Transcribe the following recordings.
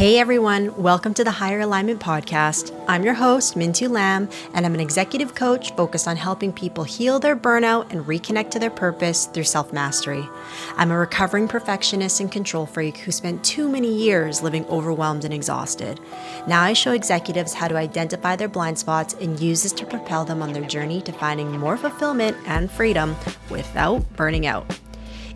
Hey everyone, welcome to the Higher Alignment Podcast. I'm your host, Minh-Thu, and I'm an executive coach focused on helping people heal their burnout and reconnect to their purpose through self-mastery. I'm a recovering perfectionist and control freak who spent too many years living overwhelmed and exhausted. Now I show executives how to identify their blind spots and use this to propel them on their journey to finding more fulfillment and freedom without burning out.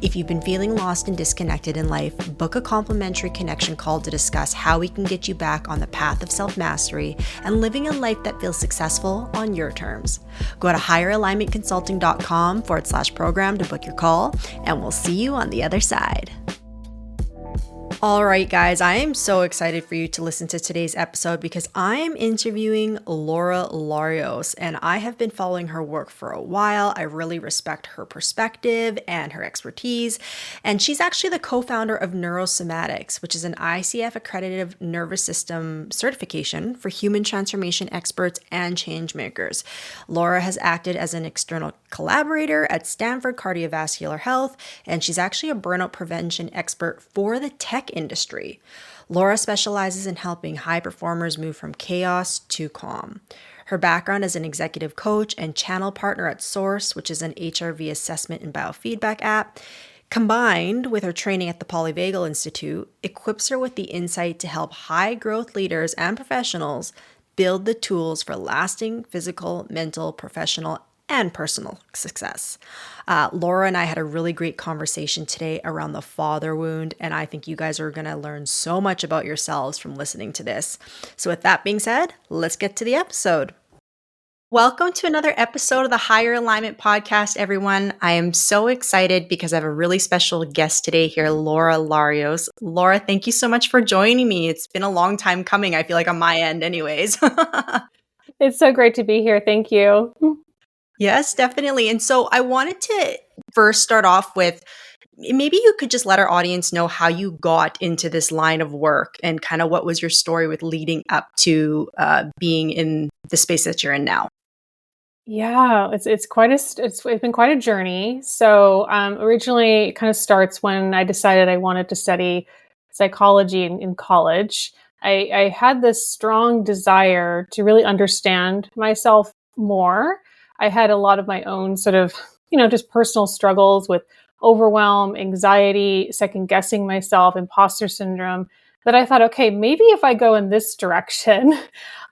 If you've been feeling lost and disconnected in life, book a complimentary connection call to discuss how we can get you back on the path of self-mastery and living a life that feels successful on your terms. Go to higheralignmentconsulting.com/program to book your call, and we'll see you on the other side. All right, guys, I am so excited for you to listen to today's episode because I am interviewing Laura Larios, and I have been following her work for a while. I really respect her perspective and her expertise, and she's actually the co-founder of Neurosomatics, which is an ICF accredited nervous system certification for human transformation experts and change makers. Laura has acted as an external collaborator at Stanford Cardiovascular Health, and she's actually a burnout prevention expert for the tech industry. Laura specializes in helping high performers move from chaos to calm. Her background as an executive coach and channel partner at Source, which is an HRV assessment and biofeedback app, combined with her training at the Polyvagal Institute, equips her with the insight to help high growth leaders and professionals build the tools for lasting physical, mental, professional, and personal success. Laura and I had a really great conversation today around the father wound, and I think you guys are going to learn so much about yourselves from listening to this. So with that being said, let's get to the episode. Welcome to another episode of the Higher Alignment Podcast, everyone. I am so excited because I have a really special guest today here, Laura Larios. Laura, thank you so much for joining me. It's been a long time coming, I feel like, on my end anyways. It's so great to be here. Thank you. Yes, definitely. And so I wanted to first start off with maybe you could just let our audience know how you got into this line of work and kind of what was your story with leading up to being in the space that you're in now. Yeah, it's been quite a journey. So originally, it kind of starts when I decided I wanted to study psychology in college. I had this strong desire to really understand myself more. I had a lot of my own sort of, just personal struggles with overwhelm, anxiety, second guessing myself, imposter syndrome, that I thought, okay, maybe if I go in this direction,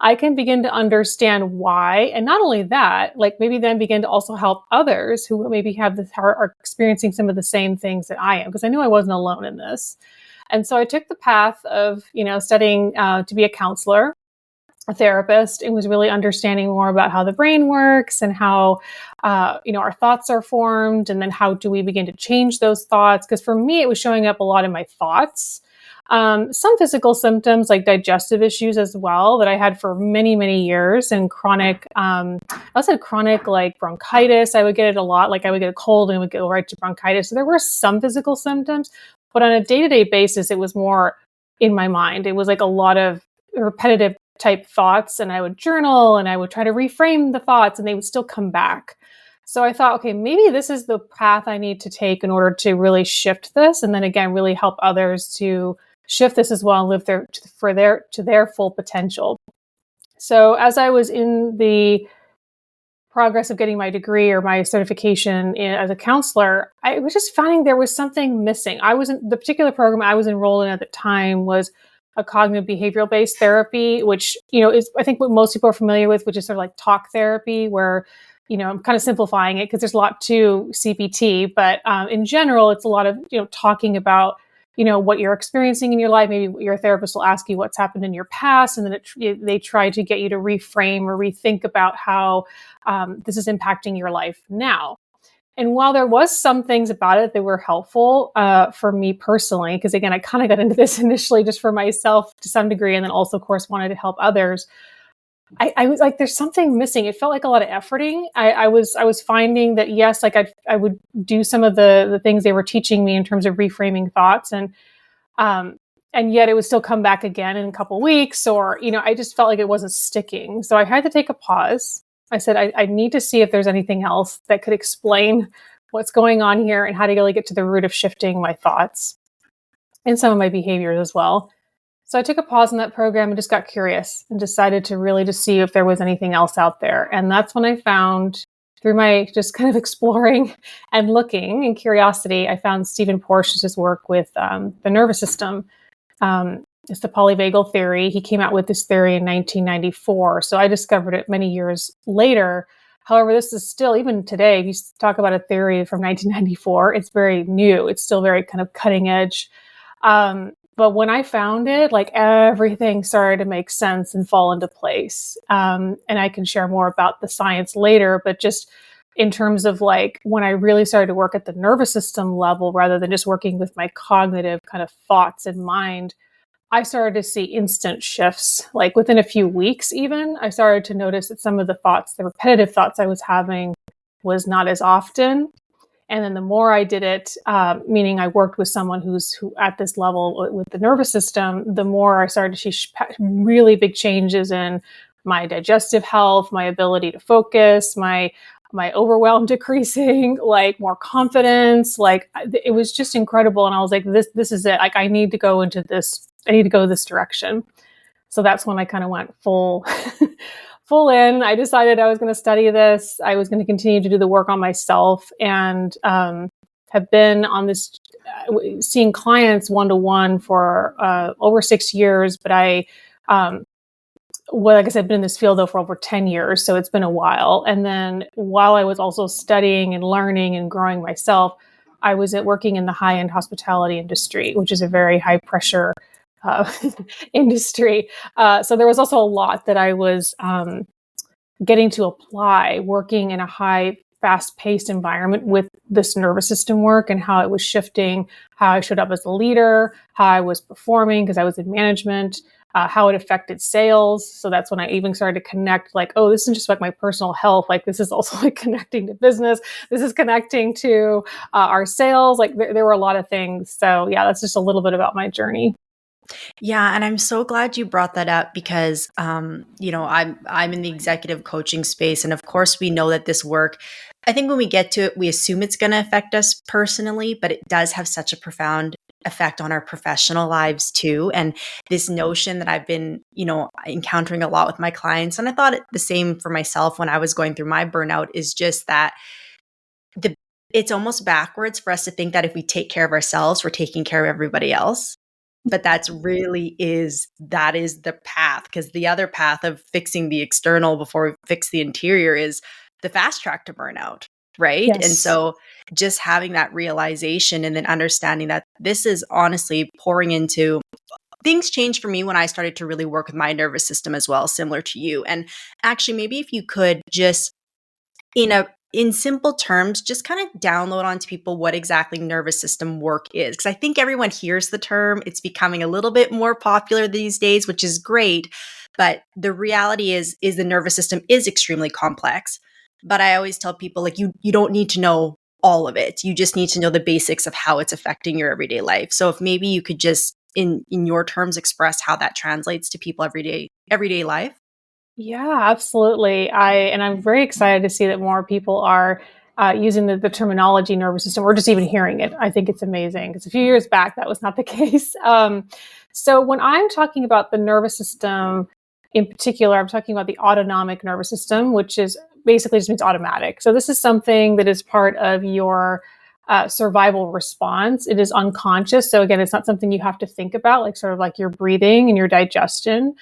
I can begin to understand why. And not only that, like maybe then begin to also help others who maybe are experiencing some of the same things that I am, because I knew I wasn't alone in this. And so I took the path of, studying to be a counselor, a therapist. It was really understanding more about how the brain works and how, our thoughts are formed. And then how do we begin to change those thoughts? Because for me, it was showing up a lot in my thoughts. Some physical symptoms like digestive issues as well that I had for many, many years, and chronic, I also had chronic like bronchitis. I would get it a lot. Like I would get a cold and it would go right to bronchitis. So there were some physical symptoms, but on a day-to-day basis, it was more in my mind. It was like a lot of repetitive type thoughts, and I would journal and I would try to reframe the thoughts and they would still come back. So I thought, okay, maybe this is the path I need to take in order to really shift this. And then again, really help others to shift this as well and live to their full potential. So as I was in the progress of getting my degree or my certification as a counselor, I was just finding there was something missing. The particular program I was enrolled in at the time was a cognitive behavioral based therapy, which, is I think what most people are familiar with, which is sort of like talk therapy, where, I'm kind of simplifying it because there's a lot to CBT, but in general, it's a lot of, talking about, what you're experiencing in your life. Maybe your therapist will ask you what's happened in your past, and then they try to get you to reframe or rethink about how this is impacting your life now. And while there was some things about it that were helpful for me personally, because again, I kind of got into this initially just for myself to some degree, and then also, of course, wanted to help others. I was like, there's something missing. It felt like a lot of efforting. I was finding that, yes, like I would do some of the things they were teaching me in terms of reframing thoughts, and yet it would still come back again in a couple of weeks, or, I just felt like it wasn't sticking. So I had to take a pause. I said, I need to see if there's anything else that could explain what's going on here and how to really get to the root of shifting my thoughts and some of my behaviors as well. So I took a pause in that program and just got curious and decided to really just see if there was anything else out there. And that's when I found, through my just kind of exploring and looking and curiosity, I found Stephen Porges' work with the nervous system. It's the polyvagal theory. He came out with this theory in 1994. So I discovered it many years later. However, this is still, even today, if you talk about a theory from 1994, it's very new. It's still very kind of cutting edge. But when I found it, like everything started to make sense and fall into place. And I can share more about the science later, but just in terms of like when I really started to work at the nervous system level rather than just working with my cognitive kind of thoughts and mind, I started to see instant shifts. Like within a few weeks, even, I started to notice that some of the thoughts, the repetitive thoughts I was having, was not as often. And then the more I did it, meaning I worked with someone who at this level with the nervous system, the more I started to see really big changes in my digestive health, my ability to focus, my overwhelm decreasing, like more confidence. Like it was just incredible. And I was like, this is it. Like I need to go into this. I need to go this direction. So that's when I kind of went full full in. I decided I was going to study this. I was going to continue to do the work on myself, and have been on this, seeing clients one-to-one for over 6 years. But well, like I said, I've been in this field though for over 10 years. So it's been a while. And then while I was also studying and learning and growing myself, I was working in the high-end hospitality industry, which is a very high pressure uh, industry. So there was also a lot that I was getting to apply, working in a high, fast-paced environment with this nervous system work and how it was shifting, how I showed up as a leader, how I was performing because I was in management, how it affected sales. So that's when I even started to connect, like, oh, this isn't just like my personal health. Like this is also like connecting to business. This is connecting to our sales. Like there were a lot of things. So yeah, that's just a little bit about my journey. Yeah, and I'm so glad you brought that up because I'm in the executive coaching space, and of course we know that this work, I think when we get to it, we assume it's going to affect us personally, but it does have such a profound effect on our professional lives too. And this notion that I've been, encountering a lot with my clients, and I thought the same for myself when I was going through my burnout, is just that the it's almost backwards for us to think that if we take care of ourselves, we're taking care of everybody else. But that is the path, because the other path of fixing the external before we fix the interior is the fast track to burnout, right? And Yes. so just having that realization and then understanding that this is honestly pouring into things changed for me when I started to really work with my nervous system as well, similar to you. And actually, maybe if you could just in simple terms, just kind of download onto people what exactly nervous system work is. Because I think everyone hears the term. It's becoming a little bit more popular these days, which is great. But the reality is the nervous system is extremely complex. But I always tell people, like, you don't need to know all of it. You just need to know the basics of how it's affecting your everyday life. So if maybe you could just in your terms express how that translates to people everyday life. Yeah, absolutely. I'm very excited to see that more people are using the terminology nervous system or just even hearing it. I think it's amazing because a few years back that was not the case. So when I'm talking about the nervous system in particular, I'm talking about the autonomic nervous system, which is basically just means automatic. So this is something that is part of your survival response. It is unconscious. So again, it's not something you have to think about, like sort of like your breathing and your digestion.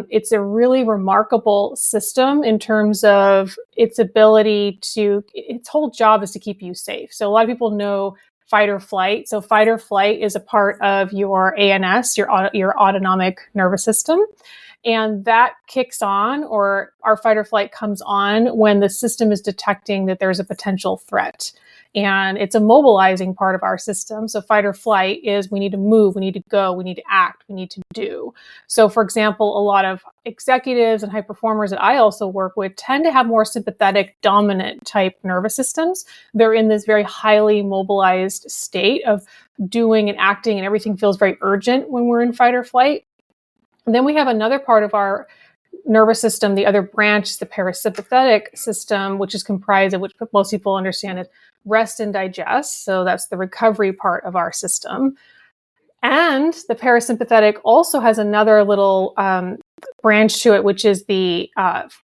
It's a really remarkable system in terms of its ability its whole job is to keep you safe. So a lot of people know fight or flight. So fight or flight is a part of your ANS, your autonomic nervous system. And that kicks on, or our fight or flight comes on when the system is detecting that there's a potential threat. And it's a mobilizing part of our system. So fight or flight is we need to move, we need to go, we need to act, we need to do. So for example, a lot of executives and high performers that I also work with tend to have more sympathetic, dominant type nervous systems. They're in this very highly mobilized state of doing and acting, and everything feels very urgent when we're in fight or flight. And then we have another part of our nervous system, the other branch is the parasympathetic system, which is comprised of, which most people understand, is rest and digest. So that's the recovery part of our system. And the parasympathetic also has another little branch to it, which is the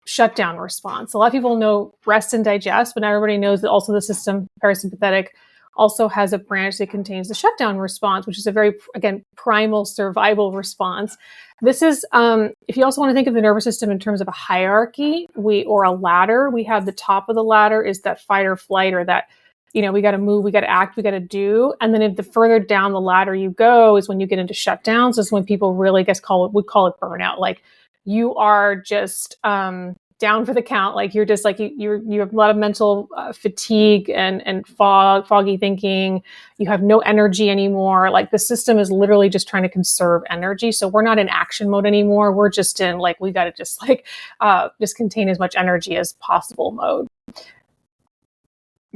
shutdown response. A lot of people know rest and digest, but not everybody knows that also the system parasympathetic also has a branch that contains the shutdown response, which is a very, again, primal survival response. This is, if you also want to think of the nervous system in terms of a hierarchy, or a ladder, we have the top of the ladder is that fight or flight, or that, we got to move, we got to act, we got to do. And then if the further down the ladder you go is when you get into shutdowns, is when people really, would call it burnout. Like you are just, down for the count. Like you're just like, you have a lot of mental fatigue and foggy thinking. You have no energy anymore. Like the system is literally just trying to conserve energy. So we're not in action mode anymore. We're just in like, we got to just like, just contain as much energy as possible mode.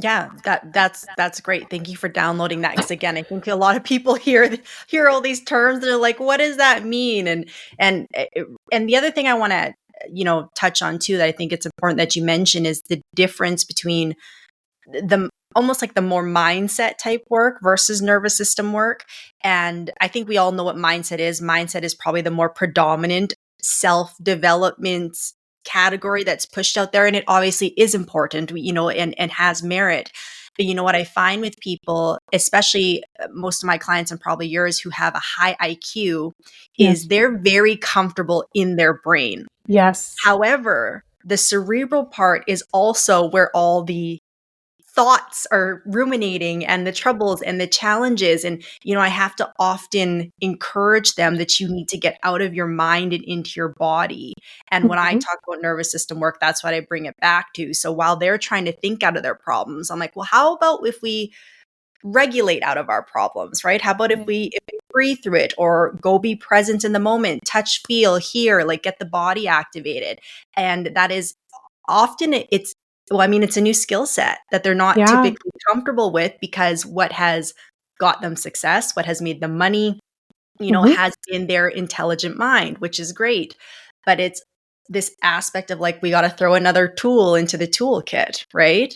Yeah, that's great. Thank you for downloading that. Because again, I think a lot of people hear all these terms and they're like, "What does that mean?" And the other thing I want to touch on too, that I think it's important that you mention, is the difference between the almost like the more mindset type work versus nervous system work. And I think we all know what mindset is. Mindset is probably the more predominant self-development category that's pushed out there. And it obviously is important, and has merit. But you know what I find with people, especially most of my clients and probably yours who have a high IQ, Yes. is they're very comfortable in their brain. Yes. However, the cerebral part is also where all the thoughts are ruminating, and the troubles and the challenges. And, I have to often encourage them that you need to get out of your mind and into your body. And when I Mhm. talk about nervous system work, that's what I bring it back to. So while they're trying to think out of their problems, I'm like, well, how about if we regulate out of our problems, right? How about if we breathe through it, or go be present in the moment, touch, feel, hear, like get the body activated. And that is often it's a new skill set that they're not Yeah. typically comfortable with, because what has got them success, what has made them money, Mhm. has been their intelligent mind, which is great. But it's this aspect of like, we got to throw another tool into the toolkit, right?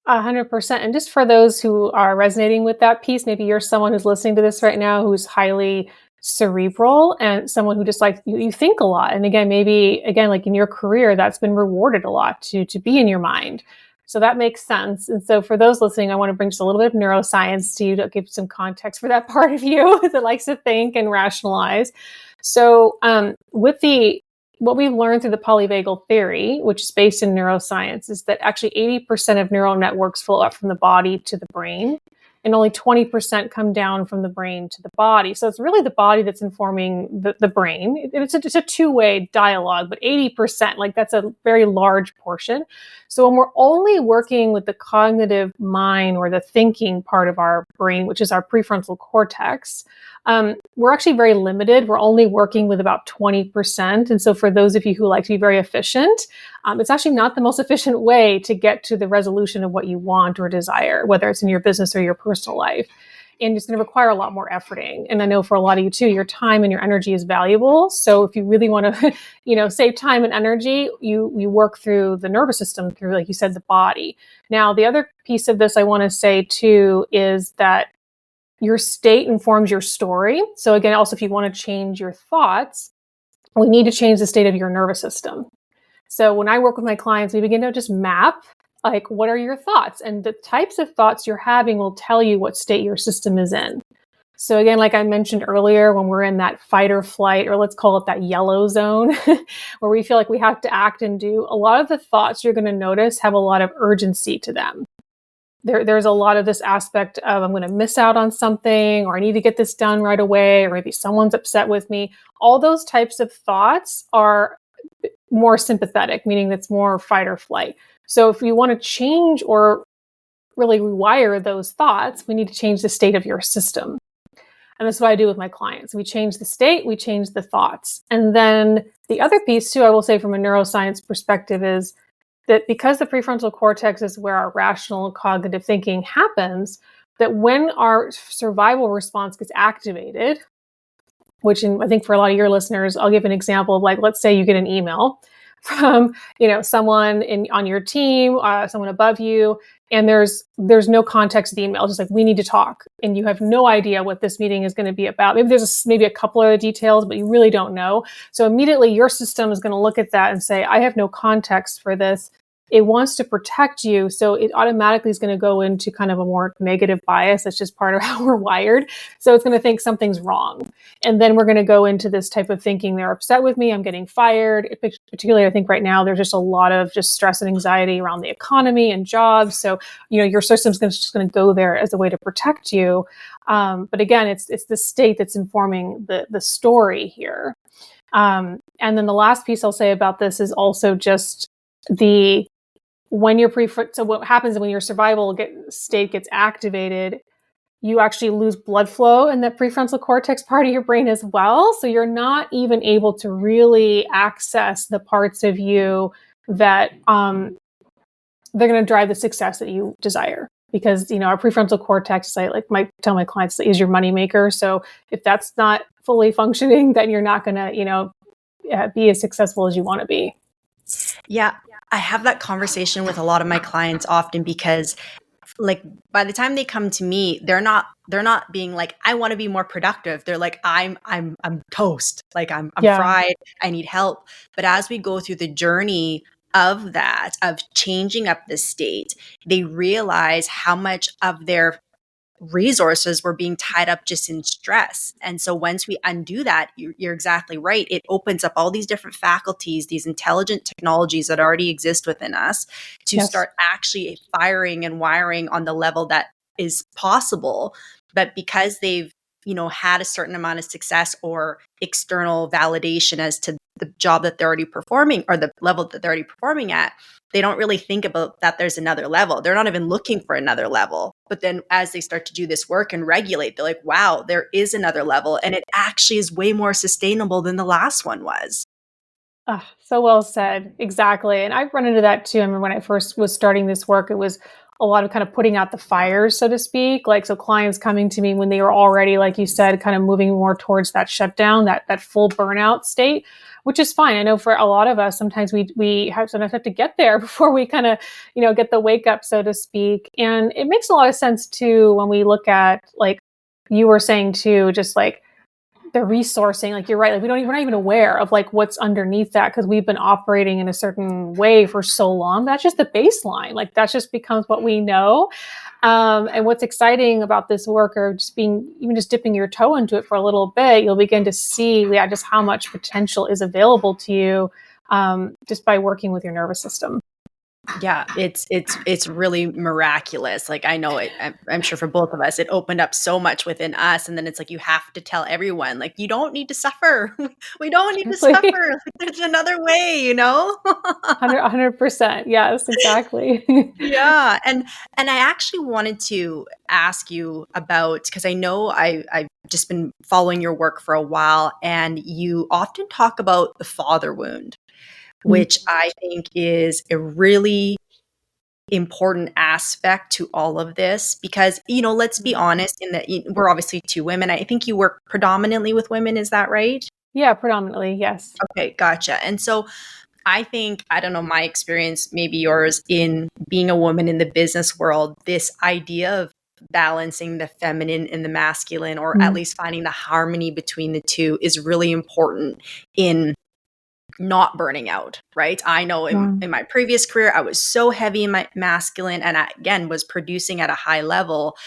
100%. And just for those who are resonating with that piece, maybe you're someone who's listening to this right now who's highly cerebral, and someone who just like you think a lot. And again, maybe again, like in your career, that's been rewarded a lot to be in your mind. So that makes sense. And so for those listening, I want to bring just a little bit of neuroscience to you to give some context for that part of you that likes to think and rationalize. So with the what we've learned through the polyvagal theory, which is based in neuroscience, is that actually 80% of neural networks flow up from the body to the brain, and only 20% come down from the brain to the body. So it's really the body that's informing the brain. It's a two-way dialogue, but 80%, like that's a very large portion. So when we're only working with the cognitive mind, or the thinking part of our brain, which is our prefrontal cortex, we're actually very limited. We're only working with about 20%. And so for those of you who like to be very efficient, it's actually not the most efficient way to get to the resolution of what you want or desire, whether it's in your business or your personal life. And it's going to require a lot more efforting. And I know for a lot of you too, your time and your energy is valuable. So if you really want to, save time and energy, you work through the nervous system, through, like you said, the body. Now, the other piece of this I want to say too is that your state informs your story. So again, also if you want to change your thoughts, we need to change the state of your nervous system. So when I work with my clients, we begin to just map, like, what are your thoughts? And the types of thoughts you're having will tell you what state your system is in. So again, like I mentioned earlier, when we're in that fight or flight, or let's call it that yellow zone, where we feel like we have to act and do, a lot of the thoughts you're going to notice have a lot of urgency to them. There's a lot of this aspect of, I'm going to miss out on something, or I need to get this done right away, or maybe someone's upset with me. All those types of thoughts are more sympathetic, meaning that's more fight or flight. So if you want to change or really rewire those thoughts, we need to change the state of your system. And that's what I do with my clients. We change the state, we change the thoughts. And then the other piece too, I will say from a neuroscience perspective, is that because the prefrontal cortex is where our rational cognitive thinking happens, that when our survival response gets activated, which I think for a lot of your listeners, I'll give an example of, like, let's say you get an email from, someone on your team, someone above you, and there's no context to the email. It's just like, we need to talk, and you have no idea what this meeting is going to be about. Maybe maybe a couple of details, but you really don't know. So immediately your system is going to look at that and say, I have no context for this. It wants to protect you, so it automatically is going to go into kind of a more negative bias. That's just part of how we're wired. So it's going to think something's wrong. And then we're going to go into this type of thinking, they're upset with me, I'm getting fired. Particularly, I think right now there's just a lot of just stress and anxiety around the economy and jobs. So, your system's just going to go there as a way to protect you. But again, it's the state that's informing the story here. And then the last piece I'll say about this is also just so what happens when your survival state gets activated, you actually lose blood flow in the prefrontal cortex part of your brain as well. So you're not even able to really access the parts of you that they're going to drive the success that you desire. Because, our prefrontal cortex, I might tell my clients, is your moneymaker. So if that's not fully functioning, then you're not going to, be as successful as you want to be. Yeah, I have that conversation with a lot of my clients often because like by the time they come to me, they're not being like, I want to be more productive. They're like, I'm toast. Like I'm Yeah. fried. I need help. But as we go through the journey of that, of changing up the state, they realize how much of their resources were being tied up just in stress. And so once we undo that, you're exactly right. It opens up all these different faculties, these intelligent technologies that already exist within us to Yes. start actually firing and wiring on the level that is possible. But because they've, had a certain amount of success or external validation as to the job that they're already performing or the level that they're already performing at, they don't really think about that there's another level. They're not even looking for another level. But then as they start to do this work and regulate, they're like, wow, there is another level. And it actually is way more sustainable than the last one was. So well said. Exactly. And I've run into that too. I mean, when I first was starting this work, it was a lot of kind of putting out the fires, so to speak. Like, so clients coming to me when they were already, like you said, kind of moving more towards that shutdown, that full burnout state, which is fine. I know for a lot of us, sometimes we sometimes have to get there before we kind of, get the wake up, so to speak. And it makes a lot of sense too when we look at, like you were saying too, just like the resourcing, like you're right, like we're not even aware of like what's underneath that because we've been operating in a certain way for so long. That's just the baseline. Like that just becomes what we know. And what's exciting about this work, or just dipping your toe into it for a little bit, you'll begin to see, just how much potential is available to you, just by working with your nervous system. Yeah, it's really miraculous. Like I know it, I'm sure for both of us, it opened up so much within us. And then it's like, you have to tell everyone, like, you don't need to suffer. We don't need to suffer. Exactly. Like, there's another way. 100%. Yes, exactly. Yeah. And I actually wanted to ask you about, because I know I've just been following your work for a while, and you often talk about the father wound, Mm. which I think is a really important aspect to all of this because, let's be honest, in that we're obviously two women. I think you work predominantly with women. Is that right? Yeah, predominantly, yes. Okay, gotcha. And so I think, I don't know, my experience, maybe yours, in being a woman in the business world, this idea of balancing the feminine and the masculine, or at Mm. least finding the harmony between the two, is really important in not burning out, right? I know Yeah. in my previous career, I was so heavy in my masculine, and I, again, was producing at a high level.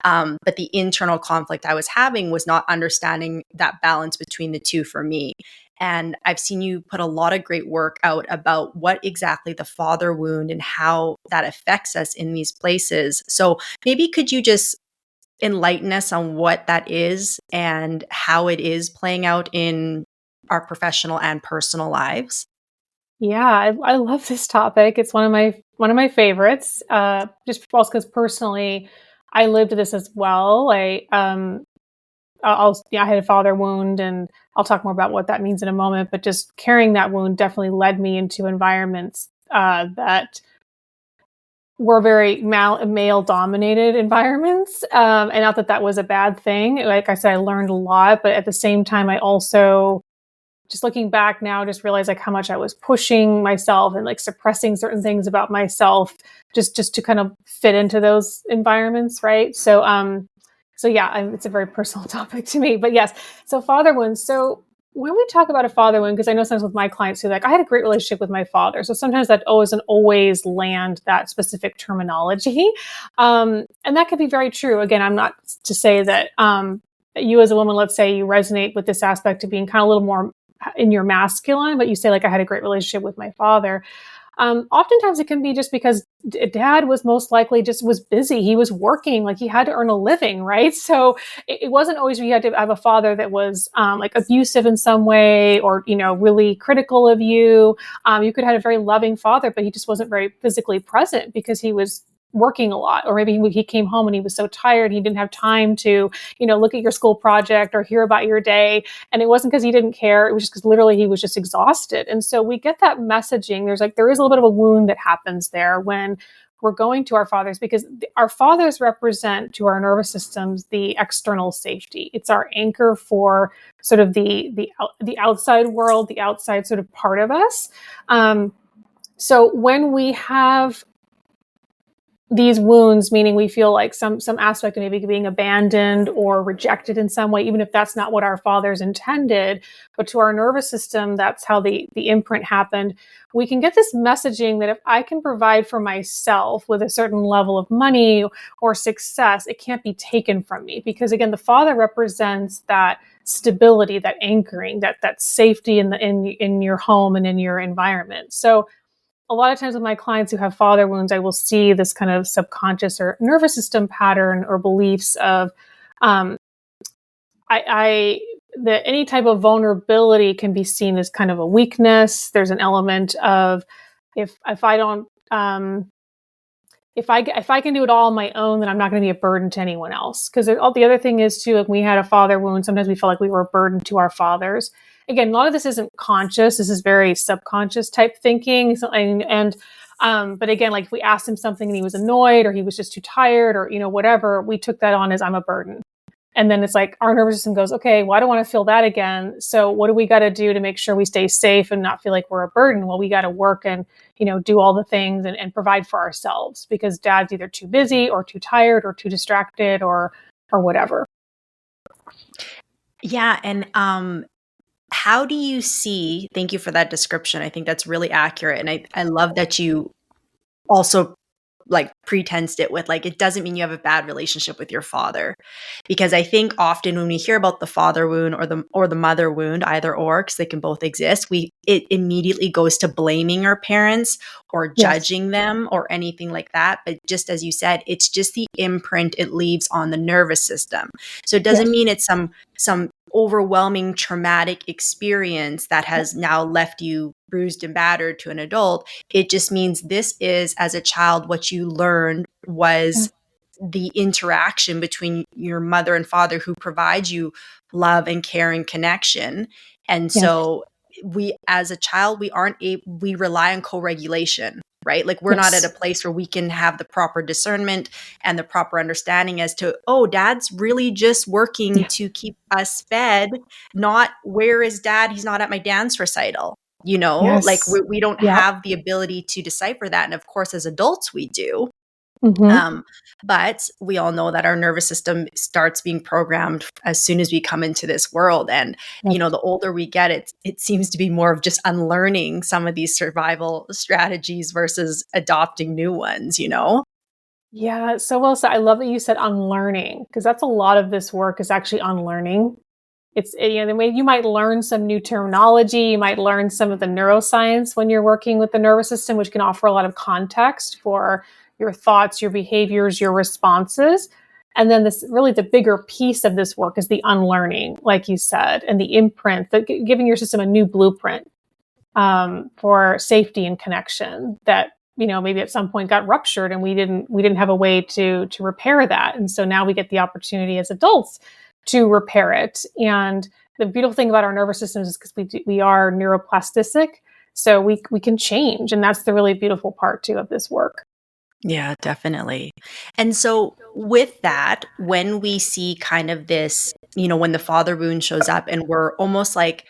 But the internal conflict I was having was not understanding that balance between the two for me. And I've seen you put a lot of great work out about what exactly the father wound and how that affects us in these places. So maybe could you just enlighten us on what that is and how it is playing out in our professional and personal lives? Yeah, I love this topic. It's one of my favorites. Just also because personally, I lived this as well. I had a father wound, and I'll talk more about what that means in a moment. But just carrying that wound definitely led me into environments that were very male dominated environments, and not that that was a bad thing. Like I said, I learned a lot, but at the same time, I also just looking back now, just realize like how much I was pushing myself and like suppressing certain things about myself just to kind of fit into those environments, right? So yeah, it's a very personal topic to me, but yes. So father wounds. So when we talk about a father wound, because I know sometimes with my clients who like, I had a great relationship with my father. So sometimes that doesn't always land that specific terminology. And that could be very true. Again, I'm not to say that you as a woman, let's say you resonate with this aspect of being kind of a little more in your masculine, but you say like, I had a great relationship with my father. Oftentimes it can be just because dad was most likely just was busy. He was working, like he had to earn a living, right? So it wasn't always you had to have a father that was like abusive in some way or, really critical of you. You could have had a very loving father, but he just wasn't very physically present because he was working a lot, or maybe he came home and he was so tired he didn't have time to look at your school project or hear about your day. And it wasn't because he didn't care, it was just because literally he was just exhausted. And so we get that messaging. There is a little bit of a wound that happens there when we're going to our fathers, because our fathers represent to our nervous systems the external safety. It's our anchor for sort of the outside world, the outside sort of part of us. So when we have these wounds, meaning we feel like some aspect of maybe being abandoned or rejected in some way, even if that's not what our fathers intended, but to our nervous system, that's how the imprint happened. We can get this messaging that if I can provide for myself with a certain level of money or success, it can't be taken from me. Because again, the father represents that stability, that anchoring, that safety in your home and in your environment. So a lot of times with my clients who have father wounds, I will see this kind of subconscious or nervous system pattern or beliefs of, um, that any type of vulnerability can be seen as kind of a weakness. There's an element of if I don't, if I can do it all on my own, then I'm not going to be a burden to anyone else. Because all the other thing is too, if we had a father wound, sometimes we felt like we were a burden to our fathers. Again, a lot of this isn't conscious. This is very subconscious type thinking. So, but again, like if we asked him something and he was annoyed or he was just too tired or whatever, we took that on as I'm a burden. And then it's like our nervous system goes, okay, well, I don't want to feel that again. So what do we got to do to make sure we stay safe and not feel like we're a burden? Well, we got to work and, do all the things and provide for ourselves because dad's either too busy or too tired or too distracted or whatever. Yeah. And how do you see, thank you for that description. I think that's really accurate. And I love that you also like pretensed it with like, it doesn't mean you have a bad relationship with your father. Because I think often when we hear about the father wound or the mother wound, either or, because they can both exist, it immediately goes to blaming our parents or Yes. judging them or anything like that. But just as you said, it's just the imprint it leaves on the nervous system. So it doesn't Yes. mean it's some overwhelming traumatic experience that has now left you bruised and battered to an adult. It just means this is, as a child, what you learned was the interaction between your mother and father who provide you love and care and connection. And Yes. so we, as a child, we rely on co-regulation, right? Like we're not at a Yes. place where we can have the proper discernment and the proper understanding as to, oh, dad's really just working Yeah. to keep us fed, not where is dad? He's not at my dance recital. Like Yes. we don't Yeah. have the ability to decipher that. And of course, as adults, we do. Mm-hmm. But we all know that our nervous system starts being programmed as soon as we come into this world. And, Yep. the older we get, it seems to be more of just unlearning some of these survival strategies versus adopting new ones. Yeah. So well said. I love that you said unlearning because that's a lot of this work is actually unlearning. It's the way you might learn some new terminology, you might learn some of the neuroscience when you're working with the nervous system, which can offer a lot of context for your thoughts, your behaviors, your responses. And then this really the bigger piece of this work is the unlearning, like you said, and the imprint, giving your system a new blueprint for safety and connection that maybe at some point got ruptured and we didn't have a way to repair that. And so now we get the opportunity as adults to repair it. And the beautiful thing about our nervous systems is because we are neuroplastic, so we can change, and that's the really beautiful part too of this work. Yeah, definitely. And so with that, when we see kind of this, when the father wound shows up and we're almost like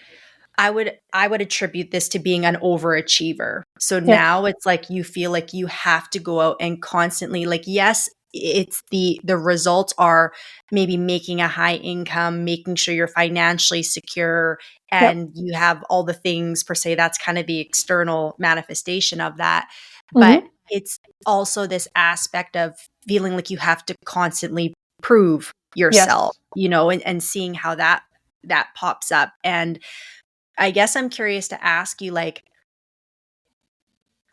I would attribute this to being an overachiever. So Yep. now it's like you feel like you have to go out and constantly, like, yes, it's the results are maybe making a high income, making sure you're financially secure Yep. and you have all the things per se. That's kind of the external manifestation of that. But Hmm. it's also this aspect of feeling like you have to constantly prove yourself, Yes. and seeing how that pops up. And I guess I'm curious to ask you, like,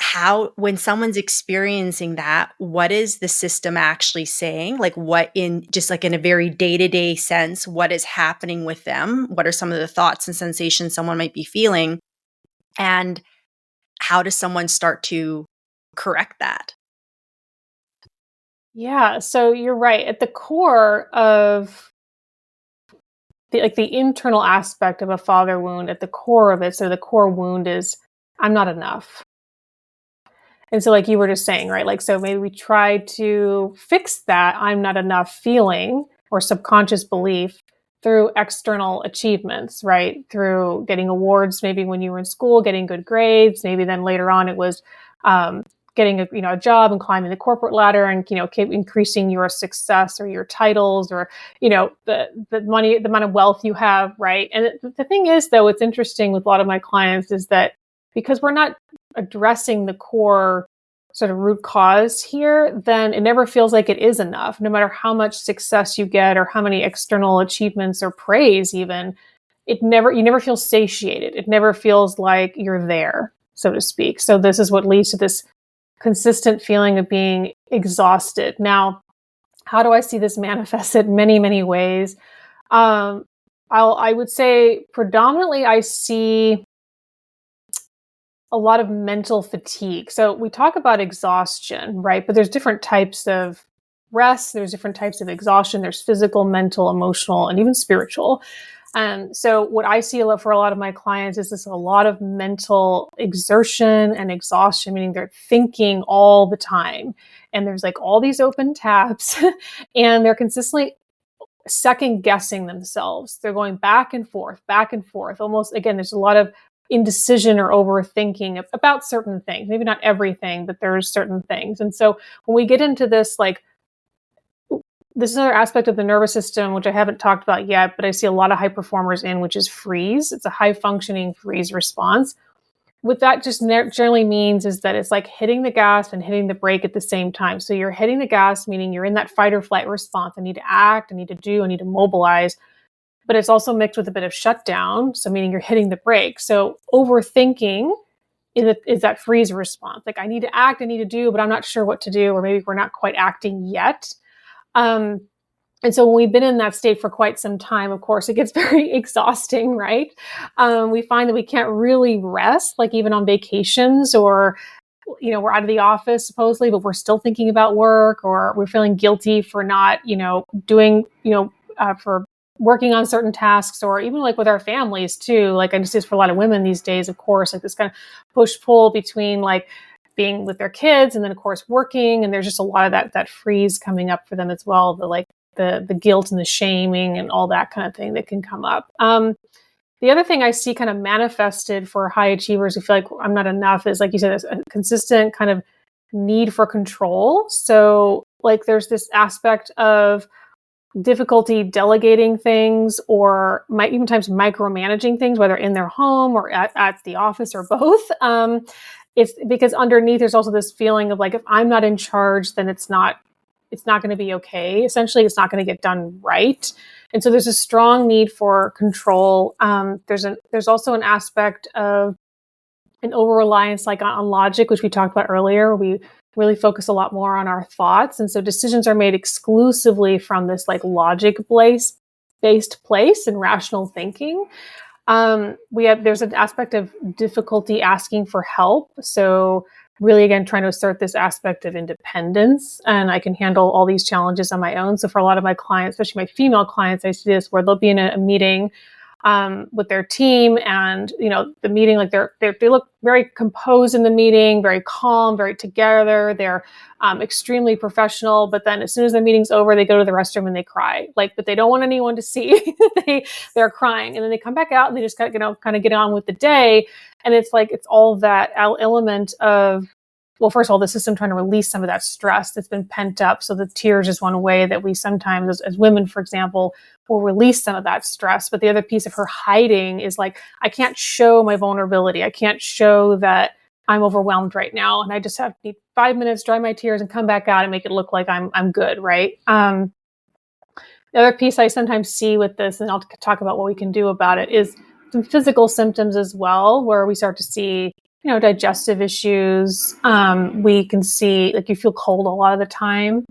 how, when someone's experiencing that, what is the system actually saying? Like, what in just like in a very day-to-day sense, what is happening with them? What are some of the thoughts and sensations someone might be feeling? And how does someone start to correct that? Yeah. So you're right. At the core of the internal aspect of a father wound, at the core of it, so the core wound is I'm not enough. And so, like you were just saying, right? Like, so maybe we try to fix that I'm not enough feeling or subconscious belief through external achievements, right? Through getting awards, maybe when you were in school, getting good grades. Maybe then later on, it was um, getting a job and climbing the corporate ladder, and keep increasing your success or your titles, or the money, the amount of wealth you have, right? And the thing is, though, what's interesting with a lot of my clients is that because we're not addressing the core sort of root cause here, then it never feels like it is enough. No matter how much success you get or how many external achievements or praise, even, you never feel satiated. It never feels like you're there, so to speak. So this is what leads to this consistent feeling of being exhausted. Now, how do I see this manifested? Many, many ways. Um, I would say predominantly I see a lot of mental fatigue. So we talk about exhaustion, right? But there's different types of rest, there's different types of exhaustion. There's physical, mental, emotional, and even spiritual. And so what I see for a lot of my clients is this a lot of mental exertion and exhaustion, meaning they're thinking all the time. And there's like all these open tabs and they're consistently second guessing themselves. They're going back and forth, back and forth. Almost, again, there's a lot of indecision or overthinking about certain things. Maybe not everything, but there's certain things. And so when we get into this, like, this is another aspect of the nervous system, which I haven't talked about yet, but I see a lot of high performers in, which is freeze. It's a high functioning freeze response. What that just generally means is that it's like hitting the gas and hitting the brake at the same time. So you're hitting the gas, meaning you're in that fight or flight response. I need to act, I need to do, I need to mobilize. But it's also mixed with a bit of shutdown. So meaning you're hitting the brake. So overthinking is that freeze response. Like I need to act, I need to do, but I'm not sure what to do, or maybe we're not quite acting yet. Um, and so when we've been in that state for quite some time, of course, it gets very exhausting, right? We find that we can't really rest, like even on vacations, or we're out of the office supposedly, but we're still thinking about work, or we're feeling guilty for not, doing, for working on certain tasks, or even like with our families too. Like I just see this for a lot of women these days, of course, like this kind of push pull between like being with their kids and then of course working, and there's just a lot of that freeze coming up for them as well. The guilt and the shaming and all that kind of thing that can come up. The other thing I see kind of manifested for high achievers who feel like I'm not enough is, like you said, a consistent kind of need for control. So, like, there's this aspect of difficulty delegating things, or even times micromanaging things, whether in their home or at the office, or both. It's because underneath there's also this feeling of like, if I'm not in charge, then it's not going to be okay. Essentially, it's not going to get done right. And so there's a strong need for control. There's also an aspect of an over reliance, like on logic, which we talked about earlier. We really focus a lot more on our thoughts, and so decisions are made exclusively from this like logic based place and rational thinking. There's an aspect of difficulty asking for help. So really, again, trying to assert this aspect of independence, and I can handle all these challenges on my own. So for a lot of my clients, especially my female clients, I see this where they'll be in a meeting with their team, and the meeting, like they look very composed in the meeting, very calm, very together. They're extremely professional, but then as soon as the meeting's over, they go to the restroom and they cry, but they don't want anyone to see they're crying, and then they come back out and they just kind of get on with the day. And it's all that element of, well, first of all, the system trying to release some of that stress that's been pent up. So the tears is one way that we sometimes, as women, for example, will release some of that stress. But the other piece of her hiding is I can't show my vulnerability. I can't show that I'm overwhelmed right now. And I just need 5 minutes, dry my tears, and come back out and make it look like I'm good, right? The other piece I sometimes see with this, and I'll talk about what we can do about it, is some physical symptoms as well, where we start to see digestive issues. We can see you feel cold a lot of the time.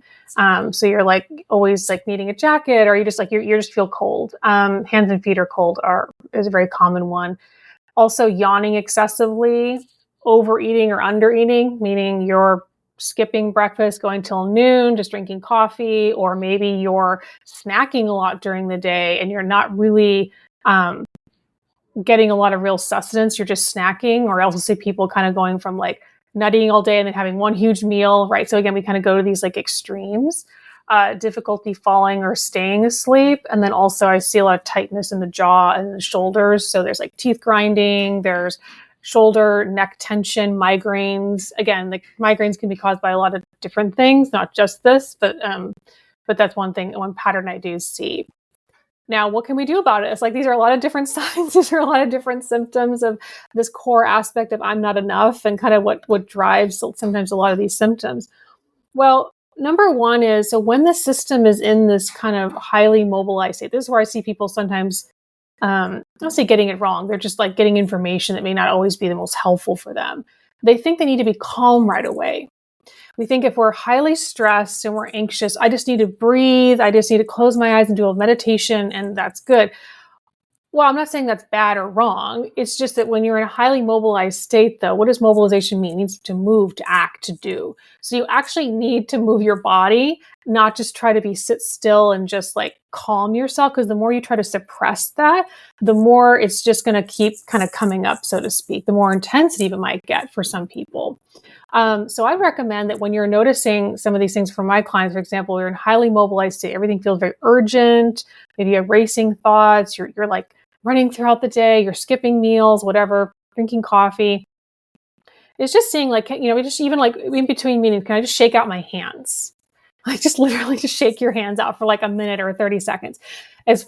So you're always needing a jacket, or you just you just feel cold. Hands and feet are cold is a very common one. Also yawning excessively, overeating or undereating, meaning you're skipping breakfast, going till noon, just drinking coffee, or maybe you're snacking a lot during the day and you're not really getting a lot of real sustenance. You're just snacking. Or I also see people kind of going from nuttying all day and then having one huge meal, right? So again, we kind of go to these extremes. Difficulty falling or staying asleep. And then also I see a lot of tightness in the jaw and the shoulders. So there's teeth grinding, there's shoulder, neck tension, migraines. Again, migraines can be caused by a lot of different things, not just this, but that's one pattern I do see. Now, what can we do about it? It's these are a lot of different signs. These are a lot of different symptoms of this core aspect of I'm not enough, and kind of what drives sometimes a lot of these symptoms. Well, number one is, so when the system is in this kind of highly mobilized state, this is where I see people sometimes, I don't say getting it wrong. They're just getting information that may not always be the most helpful for them. They think they need to be calm right away. We think if we're highly stressed and we're anxious, I just need to breathe. I just need to close my eyes and do a meditation, and that's good. Well, I'm not saying that's bad or wrong. It's just that when you're in a highly mobilized state, though, what does mobilization mean? It means to move, to act, to do. So you actually need to move your body, not just try to sit still and just calm yourself, because the more you try to suppress that, the more it's just going to keep kind of coming up, so to speak, the more intensity it might get for some people. So I recommend that when you're noticing some of these things for my clients, for example, you're in highly mobilized state, everything feels very urgent, maybe you have racing thoughts, you're running throughout the day, you're skipping meals, whatever, drinking coffee. It's just seeing just even in between meetings, can I just shake out my hands? Just literally just shake your hands out for a minute or 30 seconds.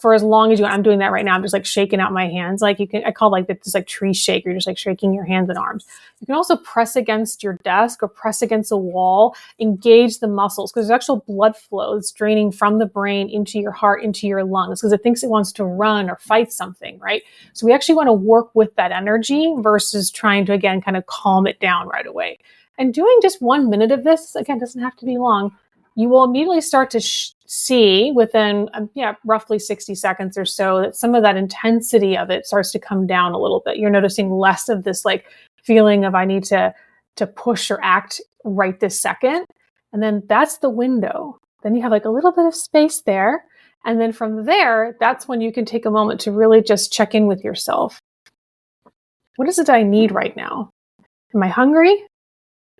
For as long as you want. I'm doing that right now. I'm just shaking out my hands. I call this tree shake. You're just shaking your hands and arms. You can also press against your desk or press against a wall, engage the muscles, because there's actual blood flow that's draining from the brain into your heart, into your lungs, because it thinks it wants to run or fight something, right? So we actually want to work with that energy versus trying to, again, kind of calm it down right away. And doing just 1 minute of this, again, doesn't have to be long. You will immediately start to see within roughly 60 seconds or so that some of that intensity of it starts to come down a little bit. You're noticing less of this feeling of I need to push or act right this second. And then that's the window. Then you have a little bit of space there. And then from there, that's when you can take a moment to really just check in with yourself. What is it I need right now? Am I hungry?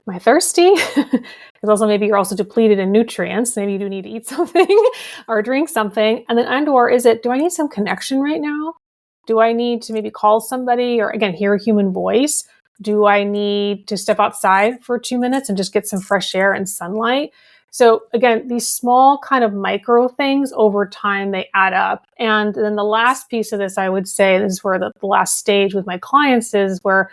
Am I thirsty? Because also maybe you're also depleted in nutrients. Maybe you do need to eat something or drink something. And then, or is it, do I need some connection right now? Do I need to maybe call somebody or, again, hear a human voice? Do I need to step outside for 2 minutes and just get some fresh air and sunlight? So again, these small kind of micro things over time, they add up. And then the last piece of this, I would say, this is where the last stage with my clients is, where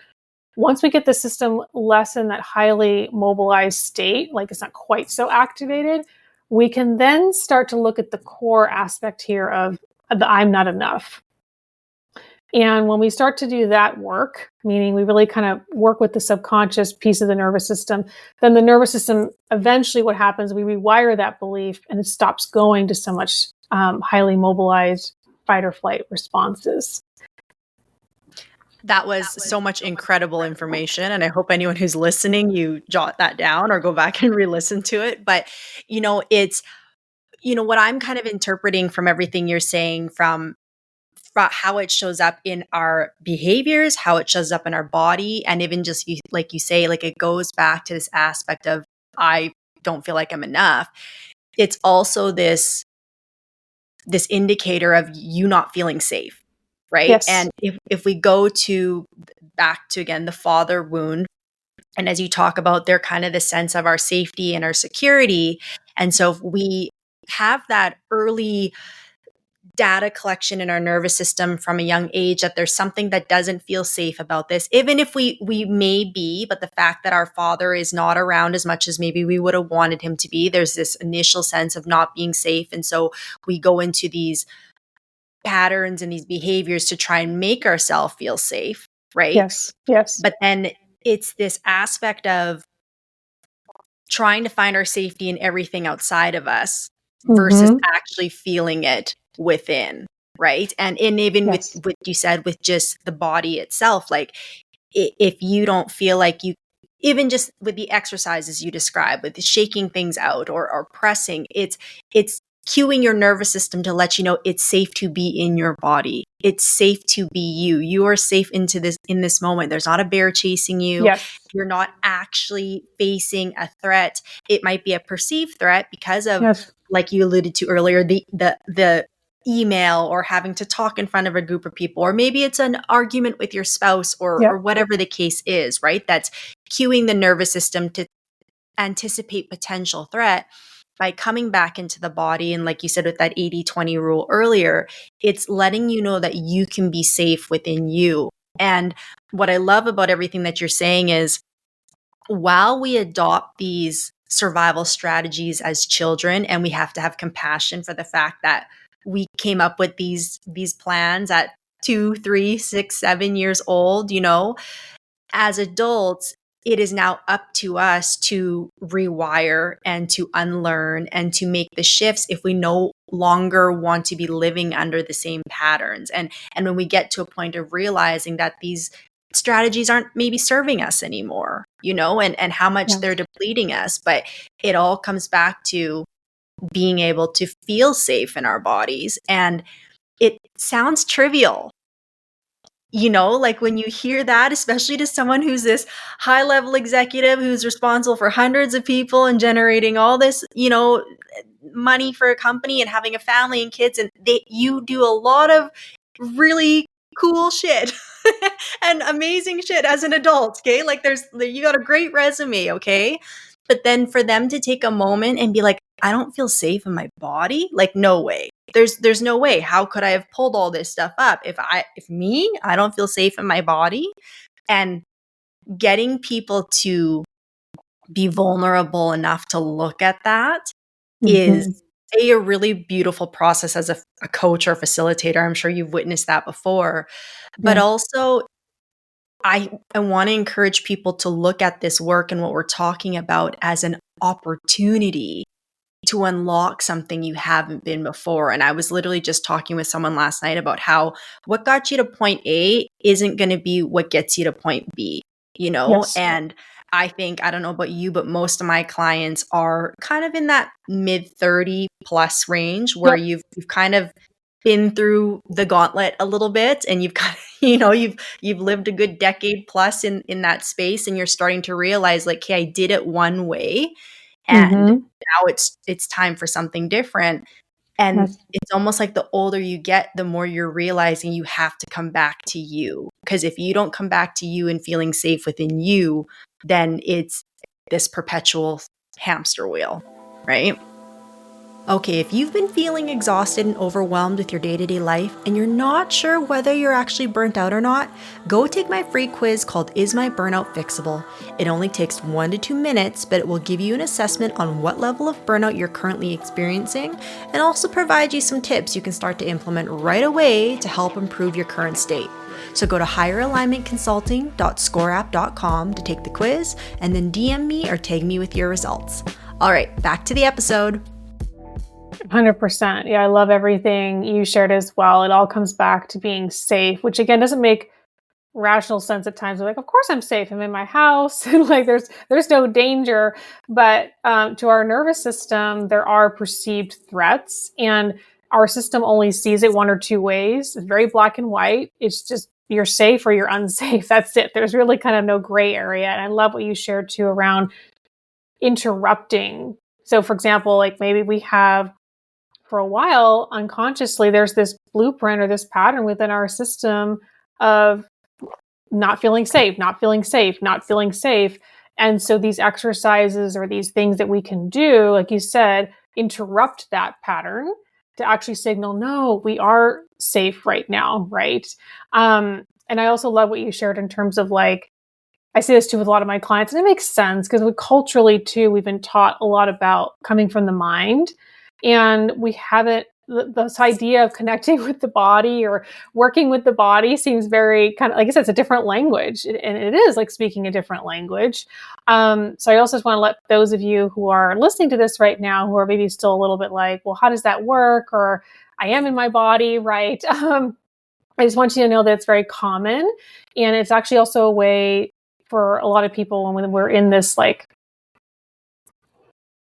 once we get the system less in that highly mobilized state, it's not quite so activated, we can then start to look at the core aspect here of the I'm not enough. And when we start to do that work, meaning we really kind of work with the subconscious piece of the nervous system, then the nervous system, eventually what happens, we rewire that belief and it stops going to so much highly mobilized fight or flight responses. That was so much incredible information. And I hope anyone who's listening, you jot that down or go back and re-listen to it. But, it's, what I'm kind of interpreting from everything you're saying from about how it shows up in our behaviors, how it shows up in our body, and even just like you say, like it goes back to this aspect of I don't feel like I'm enough. It's also this indicator of you not feeling safe, right? Yes. And if we go to back to again the father wound, and as you talk about, they're kind of the sense of our safety and our security. And so if we have that early data collection in our nervous system from a young age that there's something that doesn't feel safe about this, even if we may be, but the fact that our father is not around as much as maybe we would have wanted him to be, there's this initial sense of not being safe. And so we go into these patterns and these behaviors to try and make ourselves feel safe, right? Yes. Yes. But then it's this aspect of trying to find our safety in everything outside of us versus Mm-hmm. actually feeling it within, right? And even with Yes. what you said with just the body itself, like if you don't feel like you, even just with the exercises you describe, with the shaking things out or pressing, it's cueing your nervous system to let you know it's safe to be in your body. It's safe to be you. You are safe in this moment. There's not a bear chasing you. Yes. You're not actually facing a threat. It might be a perceived threat because of, Yes. like you alluded to earlier, the email or having to talk in front of a group of people, or maybe it's an argument with your spouse or Yep. whatever the case is, right? That's cueing the nervous system to anticipate potential threat by coming back into the body. And like you said, with that 80-20 rule earlier, it's letting you know that you can be safe within you. And what I love about everything that you're saying is while we adopt these survival strategies as children, and we have to have compassion for the fact that we came up with these plans at 2, 3, 6, 7 years old, as adults, it is now up to us to rewire and to unlearn and to make the shifts if we no longer want to be living under the same patterns. And when we get to a point of realizing that these strategies aren't maybe serving us anymore, and how much they're Yes. depleting us, but it all comes back to being able to feel safe in our bodies. And it sounds trivial, like when you hear that, especially to someone who's this high level executive who's responsible for hundreds of people and generating all this, money for a company and having a family and kids. And you do a lot of really cool shit and amazing shit as an adult. Okay. Like you got a great resume. Okay. But then for them to take a moment and be like, I don't feel safe in my body. Like, no way. There's no way. How could I have pulled all this stuff up if I don't feel safe in my body? And getting people to be vulnerable enough to look at that is Mm-hmm. a really beautiful process as a coach or facilitator. I'm sure you've witnessed that before. But Yes. also, I want to encourage people to look at this work and what we're talking about as an opportunity to unlock something you haven't been before. And I was literally just talking with someone last night about how what got you to point A isn't going to be what gets you to point B, Yes. And I think, I don't know about you, but most of my clients are kind of in that mid 30 plus range where Yep. you've kind of been through the gauntlet a little bit, and you've kind of, you've lived a good decade plus in that space, and you're starting to realize like, okay, I did it one way, and Mm-hmm. now it's time for something different. And Yes. it's almost like the older you get, the more you're realizing you have to come back to you, because if you don't come back to you and feeling safe within you, then it's this perpetual hamster wheel, right? Okay, if you've been feeling exhausted and overwhelmed with your day-to-day life and you're not sure whether you're actually burnt out or not, go take my free quiz called Is My Burnout Fixable? It only takes 1 to 2 minutes, but it will give you an assessment on what level of burnout you're currently experiencing and also provide you some tips you can start to implement right away to help improve your current state. So go to higheralignmentconsulting.scoreapp.com to take the quiz and then DM me or tag me with your results. All right, back to the episode. 100%. Yeah, I love everything you shared as well. It all comes back to being safe, which again doesn't make rational sense at times. We're like, of course I'm safe. I'm in my house, and like there's no danger. But to our nervous system, there are perceived threats, and our system only sees it one or two ways. It's very black and white. It's just you're safe or you're unsafe. That's it. There's really kind of no gray area. And I love what you shared too around interrupting. So, for example, like maybe we have for a while unconsciously, there's this blueprint or this pattern within our system of not feeling safe, not feeling safe, not feeling safe. And so these exercises or these things that we can do, like you said, interrupt that pattern to actually signal, no, we are safe right now, right? And I also love what you shared in terms of like, I see this too with a lot of my clients, and it makes sense because we culturally too, we've been taught a lot about coming from the mind, and we haven't. This idea of connecting with the body or working with the body seems very kind of, like I said, it's a different language, and it is like speaking a different language. So I also just want to let those of you who are listening to this right now, who are maybe still a little bit like, well, how does that work? Or I am in my body, right? I just want you to know that it's very common, and it's actually also a way for a lot of people when we're in this, like,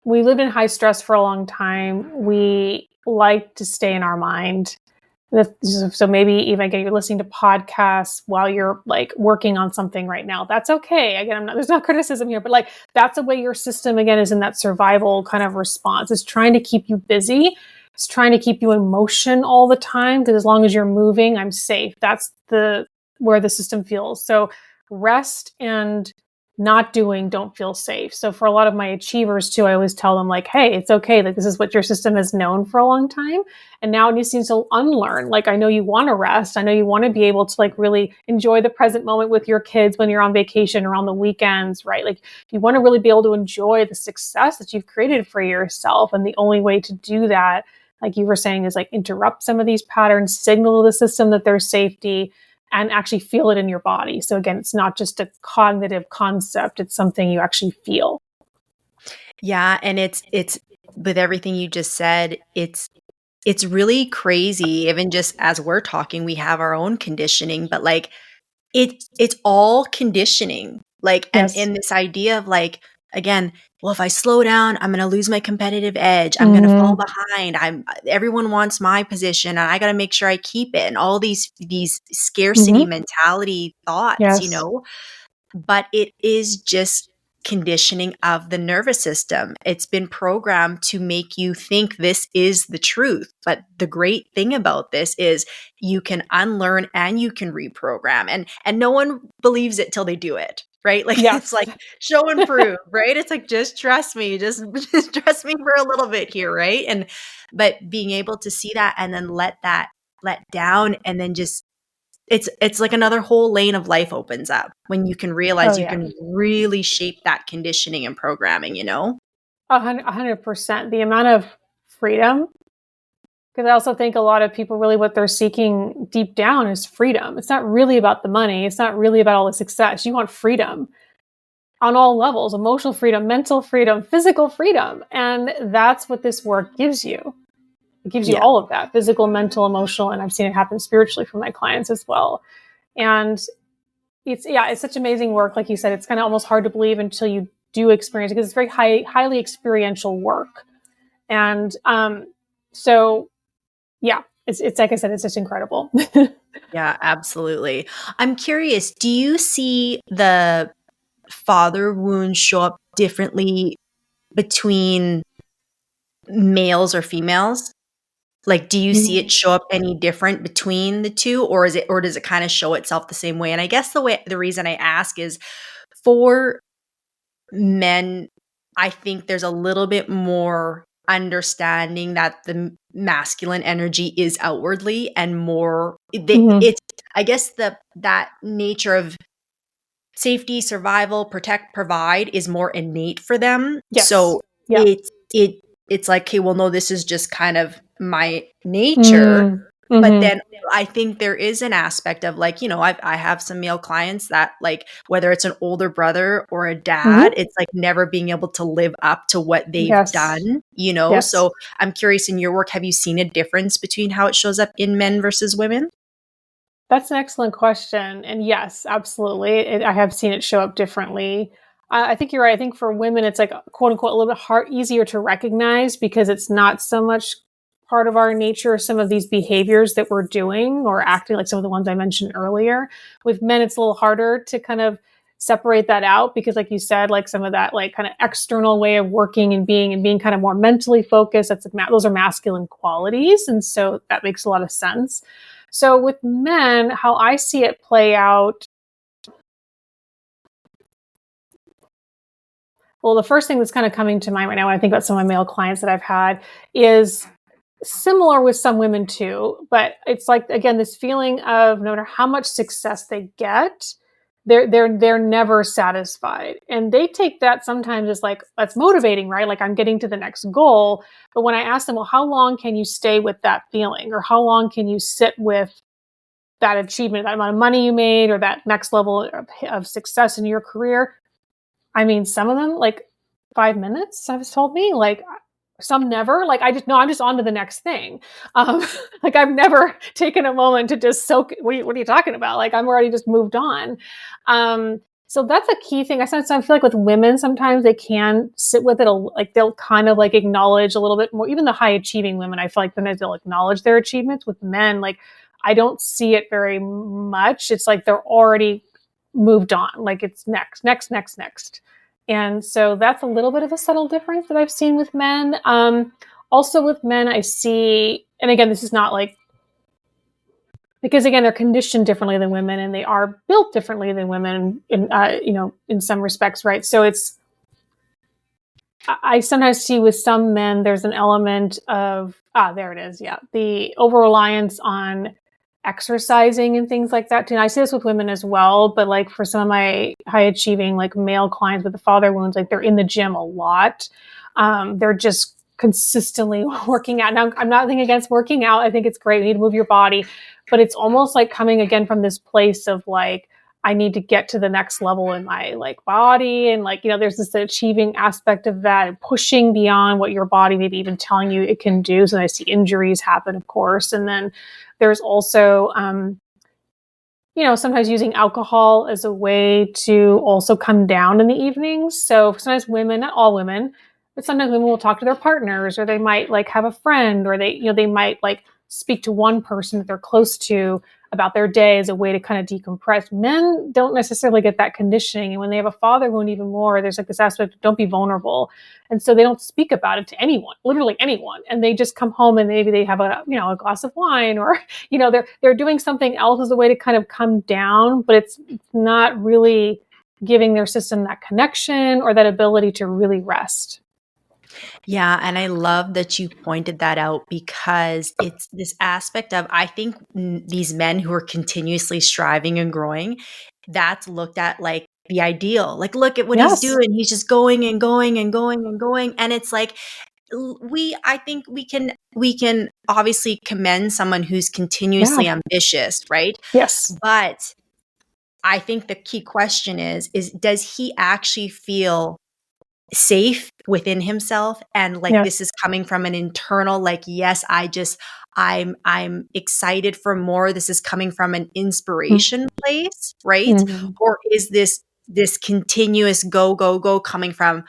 we lived in high stress for a long time. We like to stay in our mind. So maybe even again, you're listening to podcasts while you're like working on something right now. That's okay. Again, there's no criticism here, but like that's the way your system again is in that survival kind of response. It's trying to keep you busy. It's trying to keep you in motion all the time because as long as you're moving, I'm safe. That's where the system feels. So rest and not doing don't feel safe. So for a lot of my achievers too, I always tell them like, hey, it's okay. Like this is what your system has known for a long time. And now it needs to unlearn. Like, I know you want to rest. I know you want to be able to like really enjoy the present moment with your kids when you're on vacation or on the weekends, right? Like you want to really be able to enjoy the success that you've created for yourself. And the only way to do that, like you were saying, is like interrupt some of these patterns, signal to the system that there's safety, and actually feel it in your body. So again, it's not just a cognitive concept, it's something you actually feel. Yeah, and it's with everything you just said, it's really crazy. Even just as we're talking, we have our own conditioning, but like it's all conditioning. Like Yes. and this idea of like again, well, if I slow down, I'm going to lose my competitive edge. I'm going to fall Mm-hmm. behind. Everyone wants my position and I got to make sure I keep it. And all these scarcity Mm-hmm. mentality thoughts, you Yes. know, but it is just conditioning of the nervous system. It's been programmed to make you think this is the truth. But the great thing about this is you can unlearn and you can reprogram. And no one believes it till they do it, right? Like it's Yes. like show and prove, right? It's like just trust me, just trust me for a little bit here, right? And but being able to see that and then let down and then just it's like another whole lane of life opens up when you can realize Oh you yeah. can really shape that conditioning and programming, you know? 100%. The amount of freedom, because I also think a lot of people really what they're seeking deep down is freedom. It's not really about the money. It's not really about all the success. You want freedom on all levels, emotional freedom, mental freedom, physical freedom. And that's what this work gives you. It gives you Yeah. all of that physical, mental, emotional. And I've seen it happen spiritually for my clients as well. And it's such amazing work. Like you said, it's kind of almost hard to believe until you do experience it because it's very highly experiential work. And so, yeah, it's like I said, it's just incredible. Yeah, absolutely. I'm curious, do you see the father wound show up differently between males or females? Like, do you see it show up any different between the two, or does it kind of show itself the same way? And I guess the reason I ask is for men, I think there's a little bit more understanding that the masculine energy is outwardly and more Mhm. it's I guess that nature of safety, survival, protect, provide is more innate for them. Yes. So Yeah. it's like, okay, well, no, this is just kind of my nature. Mm. But Mhm. then I think there is an aspect of like, I have some male clients that like, whether it's an older brother or a dad, Mhm. it's like never being able to live up to what they've Yes. done, you know? Yes. So I'm curious in your work, have you seen a difference between how it shows up in men versus women? That's an excellent question. And yes, absolutely. I have seen it show up differently. I think you're right. I think for women, it's like quote unquote a little bit easier to recognize because it's not so much part of our nature some of these behaviors that we're doing or acting, like some of the ones I mentioned earlier. With men, it's a little harder to kind of separate that out because, like you said, like some of that like kind of external way of working and being kind of more mentally focused, that's like those are masculine qualities, and so that makes a lot of sense. So with men, how I see it play out, well, the first thing that's kind of coming to mind right now when I think about some of my male clients that I've had is similar with some women too, but it's like again this feeling of no matter how much success they get, they're never satisfied, and they take that sometimes as like that's motivating, right? Like I'm getting to the next goal. But when I ask them, well, how long can you stay with that feeling, or how long can you sit with that achievement, that amount of money you made, or that next level of success in your career? I mean, some of them, like 5 minutes, I was told me, like some never. Like I just no, I'm just on to the next thing. Um, like I've never taken a moment to just soak. What are you talking about? Like I'm already just moved on. So that's a key thing. I sometimes feel like with women, sometimes they can sit with it. Like they'll kind of like acknowledge a little bit more. Even the high achieving women, I feel like sometimes they'll acknowledge their achievements. With men, like I don't see it very much. It's like they're already moved on. Like it's next, next, next, next. And so that's a little bit of a subtle difference that I've seen with men. Also with men, I see, and again, this is not like, because again, they're conditioned differently than women and they are built differently than women in, in some respects, right? So I sometimes see with some men, there's an element of, there it is. Yeah. The over reliance on exercising and things like that too. And I see this with women as well, but like for some of my high achieving, like male clients with the father wounds, like they're in the gym a lot. They're just consistently working out. Now, I'm not thinking against working out. I think it's great. You need to move your body, but it's almost like coming again from this place of like, I need to get to the next level in my like body. And like, there's this achieving aspect of that and pushing beyond what your body maybe even telling you it can do. So I see injuries happen, of course. And then there's also, sometimes using alcohol as a way to also come down in the evenings. So sometimes women, not all women, but sometimes women will talk to their partners, or they might like have a friend, or they might like speak to one person that they're close to about their day as a way to kind of decompress. Men don't necessarily get that conditioning. And when they have a father wound even more, there's like this aspect of don't be vulnerable. And so they don't speak about it to anyone, literally anyone. And they just come home and maybe they have a glass of wine, or, they're doing something else as a way to kind of come down, but it's not really giving their system that connection or that ability to really rest. Yeah, and I love that you pointed that out because it's this aspect of, I think, these men who are continuously striving and growing, that's looked at like the ideal. Like, look at what he's Yes. doing. He's just going and going and going and going. And it's like, I think we can obviously commend someone who's Yeah. continuously ambitious, right? Yes. But I think the key question is does he actually feel safe within himself, and like this is Yes. coming from an internal, like, yes, I'm excited for more, this is coming from an inspiration place, right? Mm-hmm. Or is this continuous go go go coming from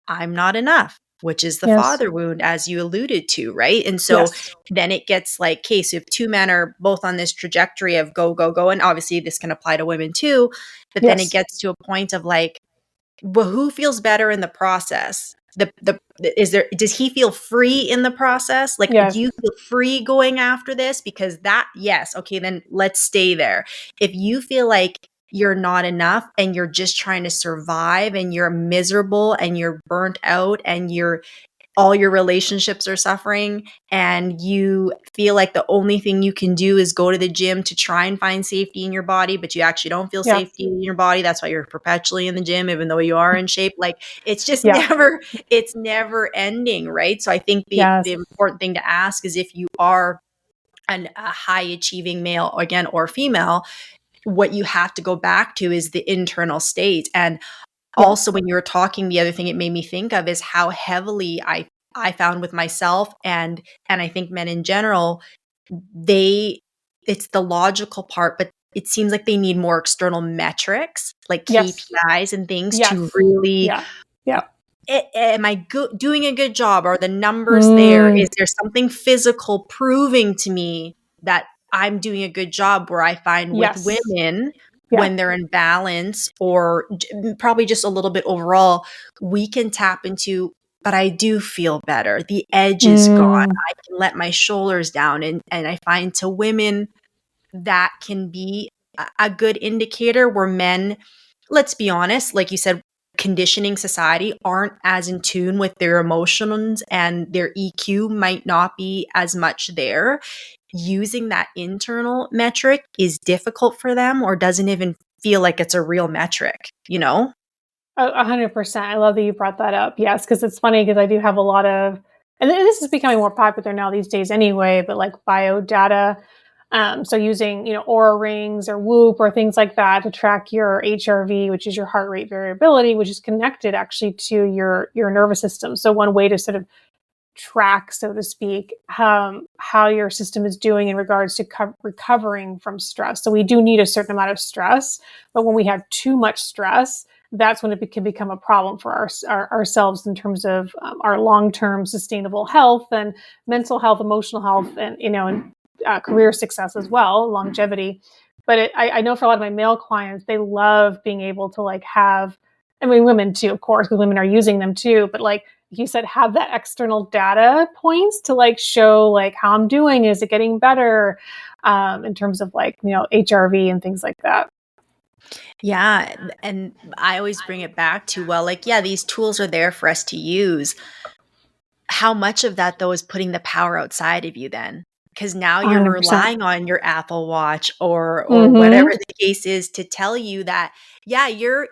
I'm not enough, which is the Yes. father wound, as you alluded to, right? And so Yes. then it gets like, okay, so if two men are both on this trajectory of go go go, and obviously this can apply to women too, but then it Yes. gets to a point of like, well, who feels better in the process? The is there does he feel free in the process? Like, do Yes. you feel free going after this? Because that, yes, okay, then let's stay there. If you feel like you're not enough and you're just trying to survive and you're miserable and you're burnt out and you're all your relationships are suffering and you feel like the only thing you can do is go to the gym to try and find safety in your body, but you actually don't feel Yeah. safety in your body. That's why you're perpetually in the gym, even though you are in shape. Like, it's just Yeah. it's never ending, right? So I think the Yes. important thing to ask is if you are a high achieving male, again, or female, what you have to go back to is the internal state. And Yeah. also, when you were talking, the other thing it made me think of is how heavily I found with myself, and I think men in general, they it's the logical part, but it seems like they need more external metrics like Yes. KPIs and things to Yes. really Yeah. Yeah. am I doing a good job? Are the numbers there? Mm, Is there something physical proving to me that I'm doing a good job? Where I find with yes. women, Yeah. when they're in balance or probably just a little bit overall, we can tap into, but I do feel better. The edge is gone. Mm, I can let my shoulders down. And I find to women that can be a good indicator where men, let's be honest, like you said, conditioning society aren't as in tune with their emotions and their EQ might not be as much there. Using that internal metric is difficult for them or doesn't even feel like it's a real metric, you know? 100%. I love that you brought that up. Yes, because it's funny because I do have a lot of, and this is becoming more popular now these days anyway, but like bio data. So using, Aura rings or Whoop or things like that to track your HRV, which is your heart rate variability, which is connected actually to your nervous system. So one way to sort of track, so to speak, how your system is doing in regards to recovering from stress. So we do need a certain amount of stress, but when we have too much stress, that's when it can become a problem for ourselves in terms of our long-term sustainable health and mental health, emotional health, and career success as well, longevity. But I know for a lot of my male clients, they love being able to like have, I mean, women too, of course, because women are using them too, but like you said, have that external data points to like show like how I'm doing. Is it getting better in terms of like, HRV and things like that? Yeah. And I always bring it back to, well, like, yeah, these tools are there for us to use. How much of that, though, is putting the power outside of you then? Because now you're 100%. relying on your Apple Watch or whatever Mm-hmm. the case is to tell you that, yeah, you're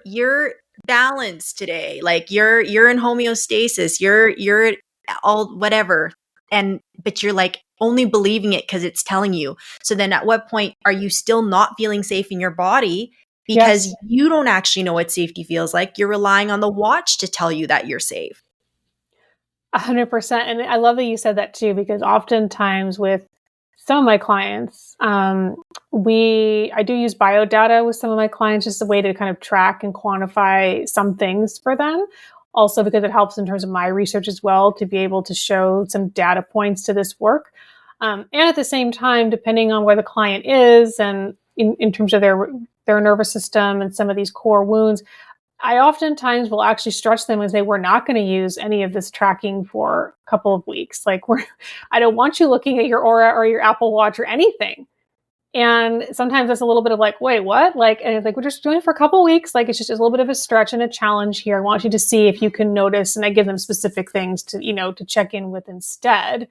balanced today. Like you're in homeostasis. You're all whatever. And but you're like only believing it because it's telling you. So then at what point are you still not feeling safe in your body? Because Yes. you don't actually know what safety feels like. You're relying on the watch to tell you that you're safe. 100%. And I love that you said that too, because oftentimes with some of my clients, I do use biodata with some of my clients, just a way to kind of track and quantify some things for them. Also, because it helps in terms of my research as well to be able to show some data points to this work. And at the same time, depending on where the client is and in terms of their nervous system and some of these core wounds, I oftentimes will actually stretch them and say, we're not going to use any of this tracking for a couple of weeks. Like I don't want you looking at your Aura or your Apple Watch or anything. And sometimes it's a little bit of like, wait, what? Like, and it's like, we're just doing it for a couple of weeks. Like, it's just a little bit of a stretch and a challenge here. I want you to see if you can notice. And I give them specific things to check in with instead.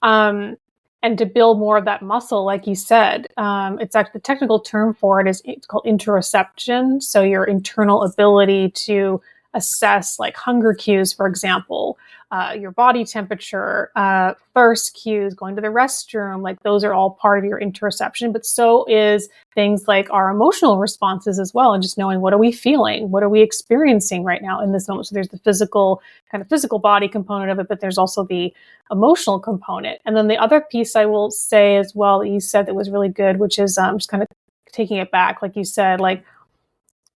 Um, and to build more of that muscle, like you said, it's actually the technical term for it is it's called interoception. So your internal ability to assess like hunger cues, for example, your body temperature, thirst cues, going to the restroom, like those are all part of your interoception. But so is things like our emotional responses as well, and just knowing what are we feeling, what are we experiencing right now in this moment. So there's the physical body component of it, but there's also the emotional component. And then the other piece I will say as well that you said that was really good, which is just kind of taking it back, like you said, like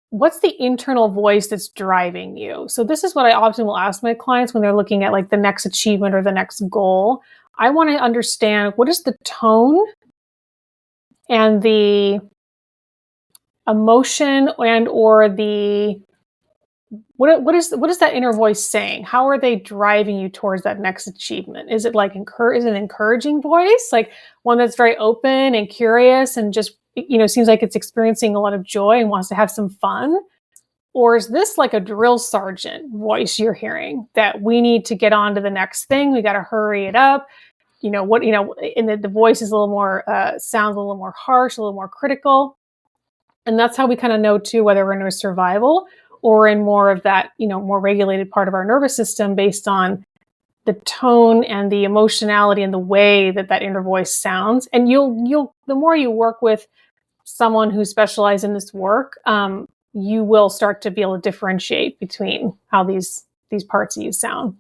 what's the internal voice that's driving you? So this is what I often will ask my clients when they're looking at like the next achievement or the next goal. I want to understand what is the tone and the emotion and or the what is that inner voice saying? How are they driving you towards that next achievement? Is it like is it an encouraging voice, like one that's very open and curious and just seems like it's experiencing a lot of joy and wants to have some fun? Or is this like a drill sergeant voice you're hearing that we need to get on to the next thing? We got to hurry it up. And the voice is a little more sounds a little more harsh, a little more critical. And that's how we kind of know too whether we're in a survival or in more of that, more regulated part of our nervous system based on the tone and the emotionality and the way that that inner voice sounds. And the more you work with someone who specializes in this work, you will start to be able to differentiate between how these parts of you sound.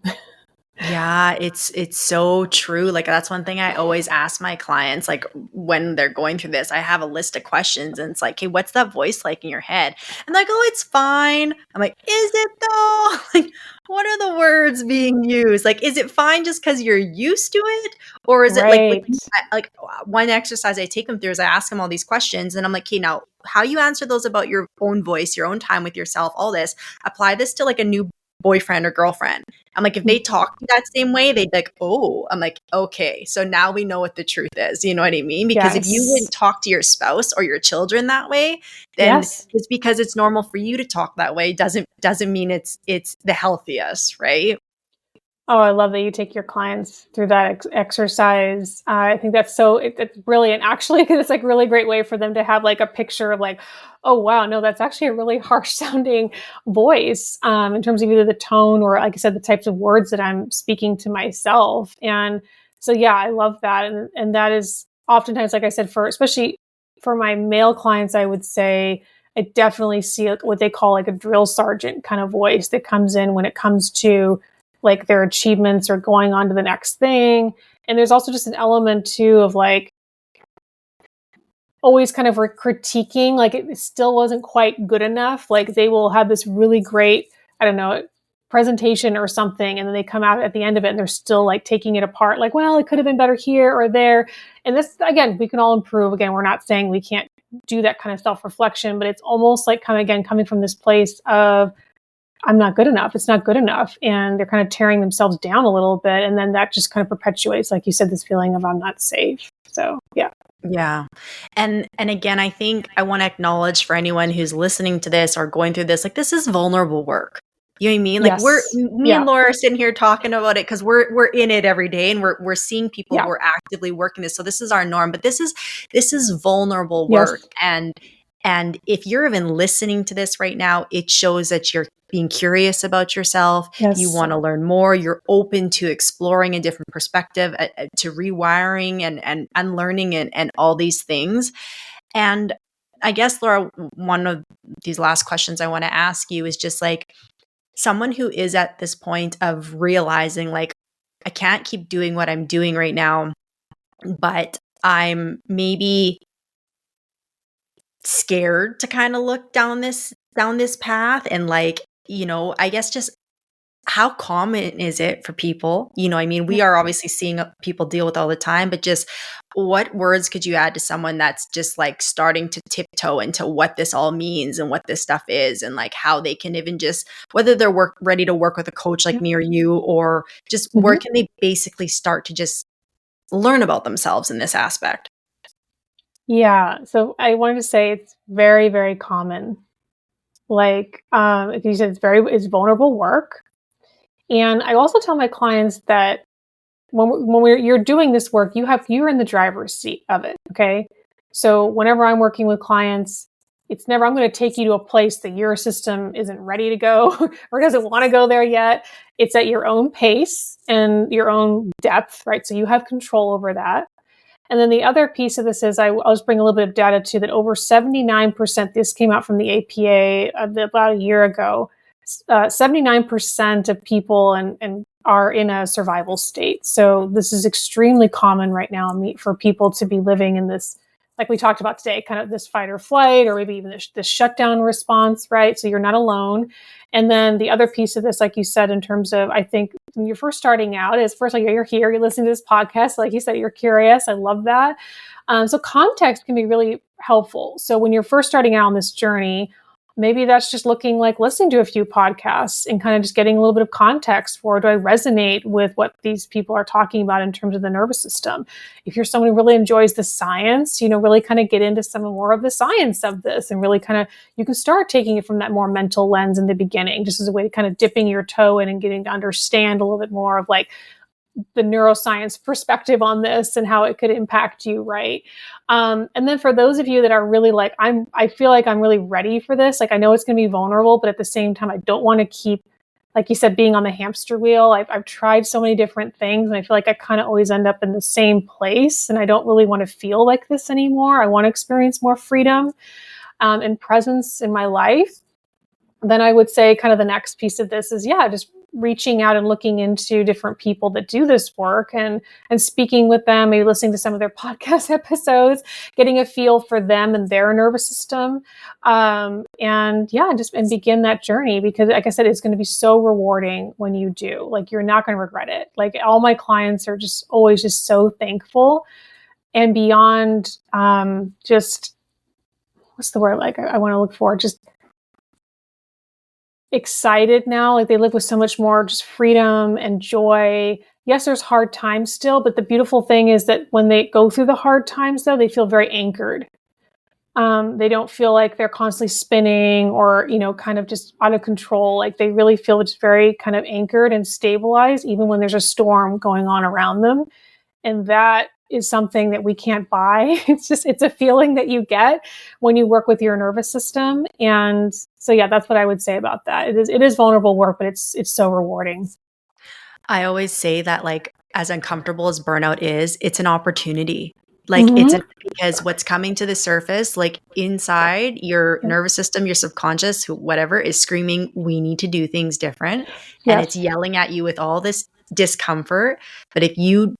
Yeah, it's so true. Like that's one thing I always ask my clients, like when they're going through this, I have a list of questions and it's like, hey, what's that voice like in your head? And they're like, oh, it's fine. I'm like, is it though? Like, what are the words being used? Like, is it fine just because you're used to it? Or is it like Right. like one exercise I take them through is I ask them all these questions and I'm like, okay, now how you answer those about your own voice, your own time with yourself, all this, apply this to like a new boyfriend or girlfriend. I'm like, if they Mhm. talk that same way, they'd be like, oh, I'm like, okay, so now we know what the truth is. You know what I mean? Because if you Yes. wouldn't talk to your spouse or your children that way, then Yes. just because it's normal for you to talk that way doesn't mean it's the healthiest, right? Oh, I love that you take your clients through that exercise. I think that's it's brilliant, actually, because it's like really great way for them to have like a picture of like, oh wow, no, that's actually a really harsh sounding voice, in terms of either the tone or, like I said, the types of words that I'm speaking to myself. And so, yeah, I love that, and that is oftentimes, like I said, for especially for my male clients, I would say I definitely see what they call like a drill sergeant kind of voice that comes in when it comes to like their achievements or going on to the next thing. And there's also just an element too of like always kind of critiquing, like it still wasn't quite good enough. Like they will have this really great, I don't know, presentation or something, and then they come out at the end of it and they're still like taking it apart, like, well, it could have been better here or there. And this, again, we can all improve. Again, we're not saying we can't do that kind of self reflection, but it's almost like coming from this place of, I'm not good enough. It's not good enough. And they're kind of tearing themselves down a little bit. And then that just kind of perpetuates, like you said, this feeling of I'm not safe. So, yeah. Yeah. And again, I think I want to acknowledge for anyone who's listening to this or going through this, like this is vulnerable work. You know what I mean? Like Yes. me and Yeah. Laura are sitting here talking about it because we're in it every day and we're seeing people who Yeah. are actively working this. So this is our norm, but this is vulnerable Yes. work. And if you're even listening to this right now, it shows that you're being curious about yourself. You Yes. want to learn more. You're open to exploring a different perspective, to rewiring and unlearning and all these things. And I guess, Laura, one of these last questions I want to ask you is just like someone who is at this point of realizing, like, I can't keep doing what I'm doing right now, but I'm maybe scared to kind of look down this path and like, I guess just how common is it for people? I mean, we are obviously seeing people deal with all the time, but just what words could you add to someone that's just like starting to tiptoe into what this all means and what this stuff is and like how they can even just, whether they're ready to work with a coach like me or you, or just where Mhm. can they basically start to just learn about themselves in this aspect? Yeah. So I wanted to say it's very, very common. Like, if you said it's vulnerable work. And I also tell my clients that you're doing this work, you're in the driver's seat of it. Okay. So whenever I'm working with clients, it's never, I'm going to take you to a place that your system isn't ready to go or doesn't want to go there yet. It's at your own pace and your own depth, right? So you have control over that. And then the other piece of this is I'll just bring a little bit of data too, that over 79%, this came out from the APA about a year ago, 79% of people and are in a survival state. So this is extremely common right now for people to be living in this, like we talked about today, kind of this fight or flight, or maybe even this shutdown response, right? So you're not alone. And then the other piece of this, like you said, in terms of, I think when you're first starting out, is first, like you're here, you're listening to this podcast, like you said, you're curious. I love that. So context can be really helpful. So when you're first starting out on this journey, maybe that's just looking like listening to a few podcasts and kind of just getting a little bit of context for, do I resonate with what these people are talking about in terms of the nervous system? If you're someone who really enjoys the science, really kind of get into some more of the science of this and really kind of, you can start taking it from that more mental lens in the beginning, just as a way to kind of dipping your toe in and getting to understand a little bit more of like the neuroscience perspective on this and how it could impact you, right? And then for those of you that are really like, I feel like I'm really ready for this. Like I know it's going to be vulnerable, but at the same time, I don't want to keep, like you said, being on the hamster wheel. I've tried so many different things, and I feel like I kind of always end up in the same place. And I don't really want to feel like this anymore. I want to experience more freedom and presence in my life. Then I would say kind of the next piece of this is, yeah, just reaching out and looking into different people that do this work and speaking with them, maybe listening to some of their podcast episodes, getting a feel for them and their nervous system. And begin that journey, because like I said, it's going to be so rewarding when you do. Like, you're not going to regret it. Like, all my clients are just always just so thankful and beyond just, what's the word, like I want to look for, just excited now. Like, they live with so much more just freedom and joy. Yes, there's hard times still, but the beautiful thing is that when they go through the hard times, though, they feel very anchored. They don't feel like they're constantly spinning or, kind of just out of control. Like, they really feel just very kind of anchored and stabilized, even when there's a storm going on around them. And that is something that we can't buy. It's a feeling that you get when you work with your nervous system. And so, yeah, that's what I would say about that. It is vulnerable work, but it's so rewarding. I always say that, like, as uncomfortable as burnout is, it's an opportunity. Like, it's because what's coming to the surface, like, inside your nervous system, your subconscious, whatever, is screaming, we need to do things different. And it's yelling at you with all this discomfort. But if you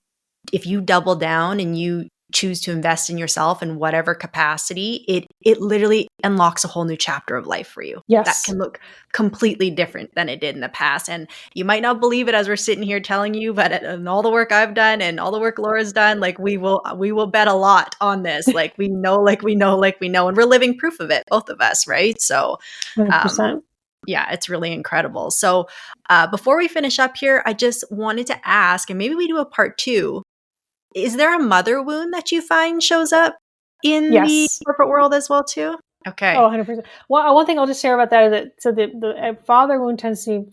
double down and you choose to invest in yourself in whatever capacity, it literally unlocks a whole new chapter of life for you. Yes. That can look completely different than it did in the past. And you might not believe it as we're sitting here telling you, but in all the work I've done and all the work Laura's done, like, we will bet a lot on this. Like, we know, and we're living proof of it, both of us, right? So 100%. yeah, it's really incredible. So before we finish up here, I just wanted to ask, and maybe we do a part 2, is there a mother wound that you find shows up in the corporate world as well too? Okay. Oh, 100%. Well, one thing I'll just share about that is that, so the father wound tends to be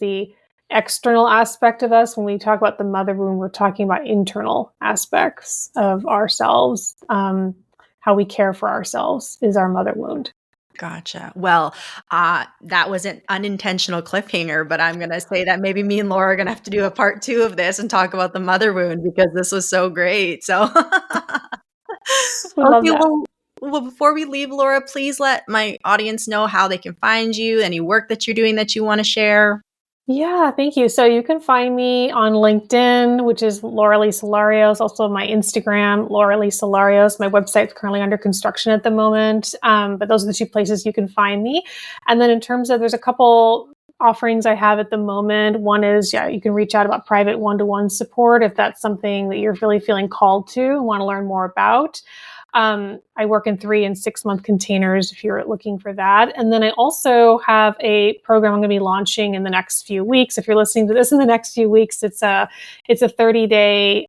the external aspect of us. When we talk about the mother wound, we're talking about internal aspects of ourselves. How we care for ourselves is our mother wound. Gotcha. Well, that was an unintentional cliffhanger, but I'm going to say that maybe me and Laura are going to have to do a part 2 of this and talk about the mother wound, because this was so great. So, Love that. Well, before we leave, Laura, please let my audience know how they can find you, any work that you're doing that you want to share. Yeah, thank you. So you can find me on LinkedIn, which is Laura Larios. Also my Instagram, Laura Larios. My website's currently under construction at the moment. But those are the 2 places you can find me. And then in terms of, there's a couple offerings I have at the moment. One is, you can reach out about private one-to-one support if that's something that you're really feeling called to and want to learn more about. I work in 3 and 6 month containers if you're looking for that. And then I also have a program I'm going to be launching in the next few weeks. If you're listening to this in the next few weeks, it's a 30-day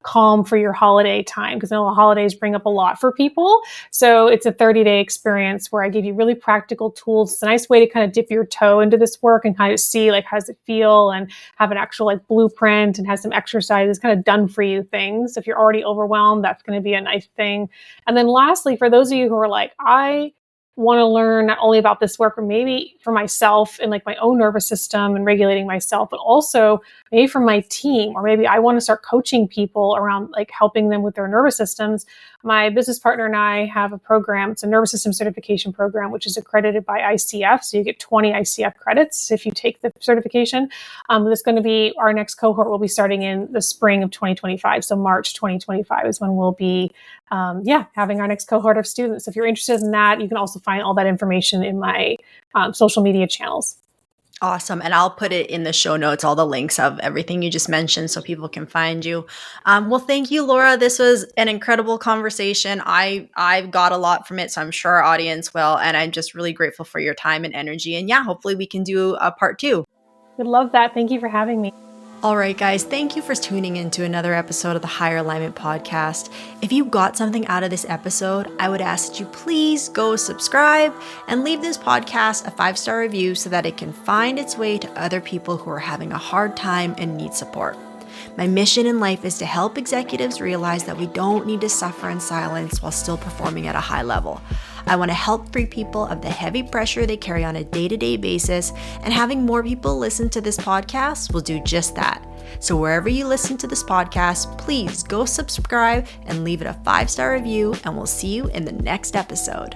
calm for your holiday time, because I know the holidays bring up a lot for people. So it's a 30-day experience where I give you really practical tools. It's a nice way to kind of dip your toe into this work and kind of see, like, how does it feel, and have an actual, like, blueprint, and have some exercises, kind of done for you things. If you're already overwhelmed, that's going to be a nice thing. And then lastly, for those of you who are like, I want to learn not only about this work, but maybe for myself and, like, my own nervous system and regulating myself, but also maybe for my team, or maybe I want to start coaching people around, like, helping them with their nervous systems. My business partner and I have a program. It's a nervous system certification program, which is accredited by ICF. So you get 20 ICF credits if you take the certification. That's going to be, our next cohort will be starting in the spring of 2025. So March 2025 is when we'll be having our next cohort of students. If you're interested in that, you can also find all that information in my social media channels. Awesome. And I'll put it in the show notes, all the links of everything you just mentioned, so people can find you. Well, thank you, Laura. This was an incredible conversation. I've got a lot from it, so I'm sure our audience will. And I'm just really grateful for your time and energy. And yeah, hopefully we can do a part 2. Would love that. Thank you for having me. All right, guys, thank you for tuning into another episode of the Higher Alignment Podcast. If you got something out of this episode, I would ask that you please go subscribe and leave this podcast a 5-star review so that it can find its way to other people who are having a hard time and need support. My mission in life is to help executives realize that we don't need to suffer in silence while still performing at a high level. I want to help free people of the heavy pressure they carry on a day-to-day basis, and having more people listen to this podcast will do just that. So wherever you listen to this podcast, please go subscribe and leave it a 5-star review, and we'll see you in the next episode.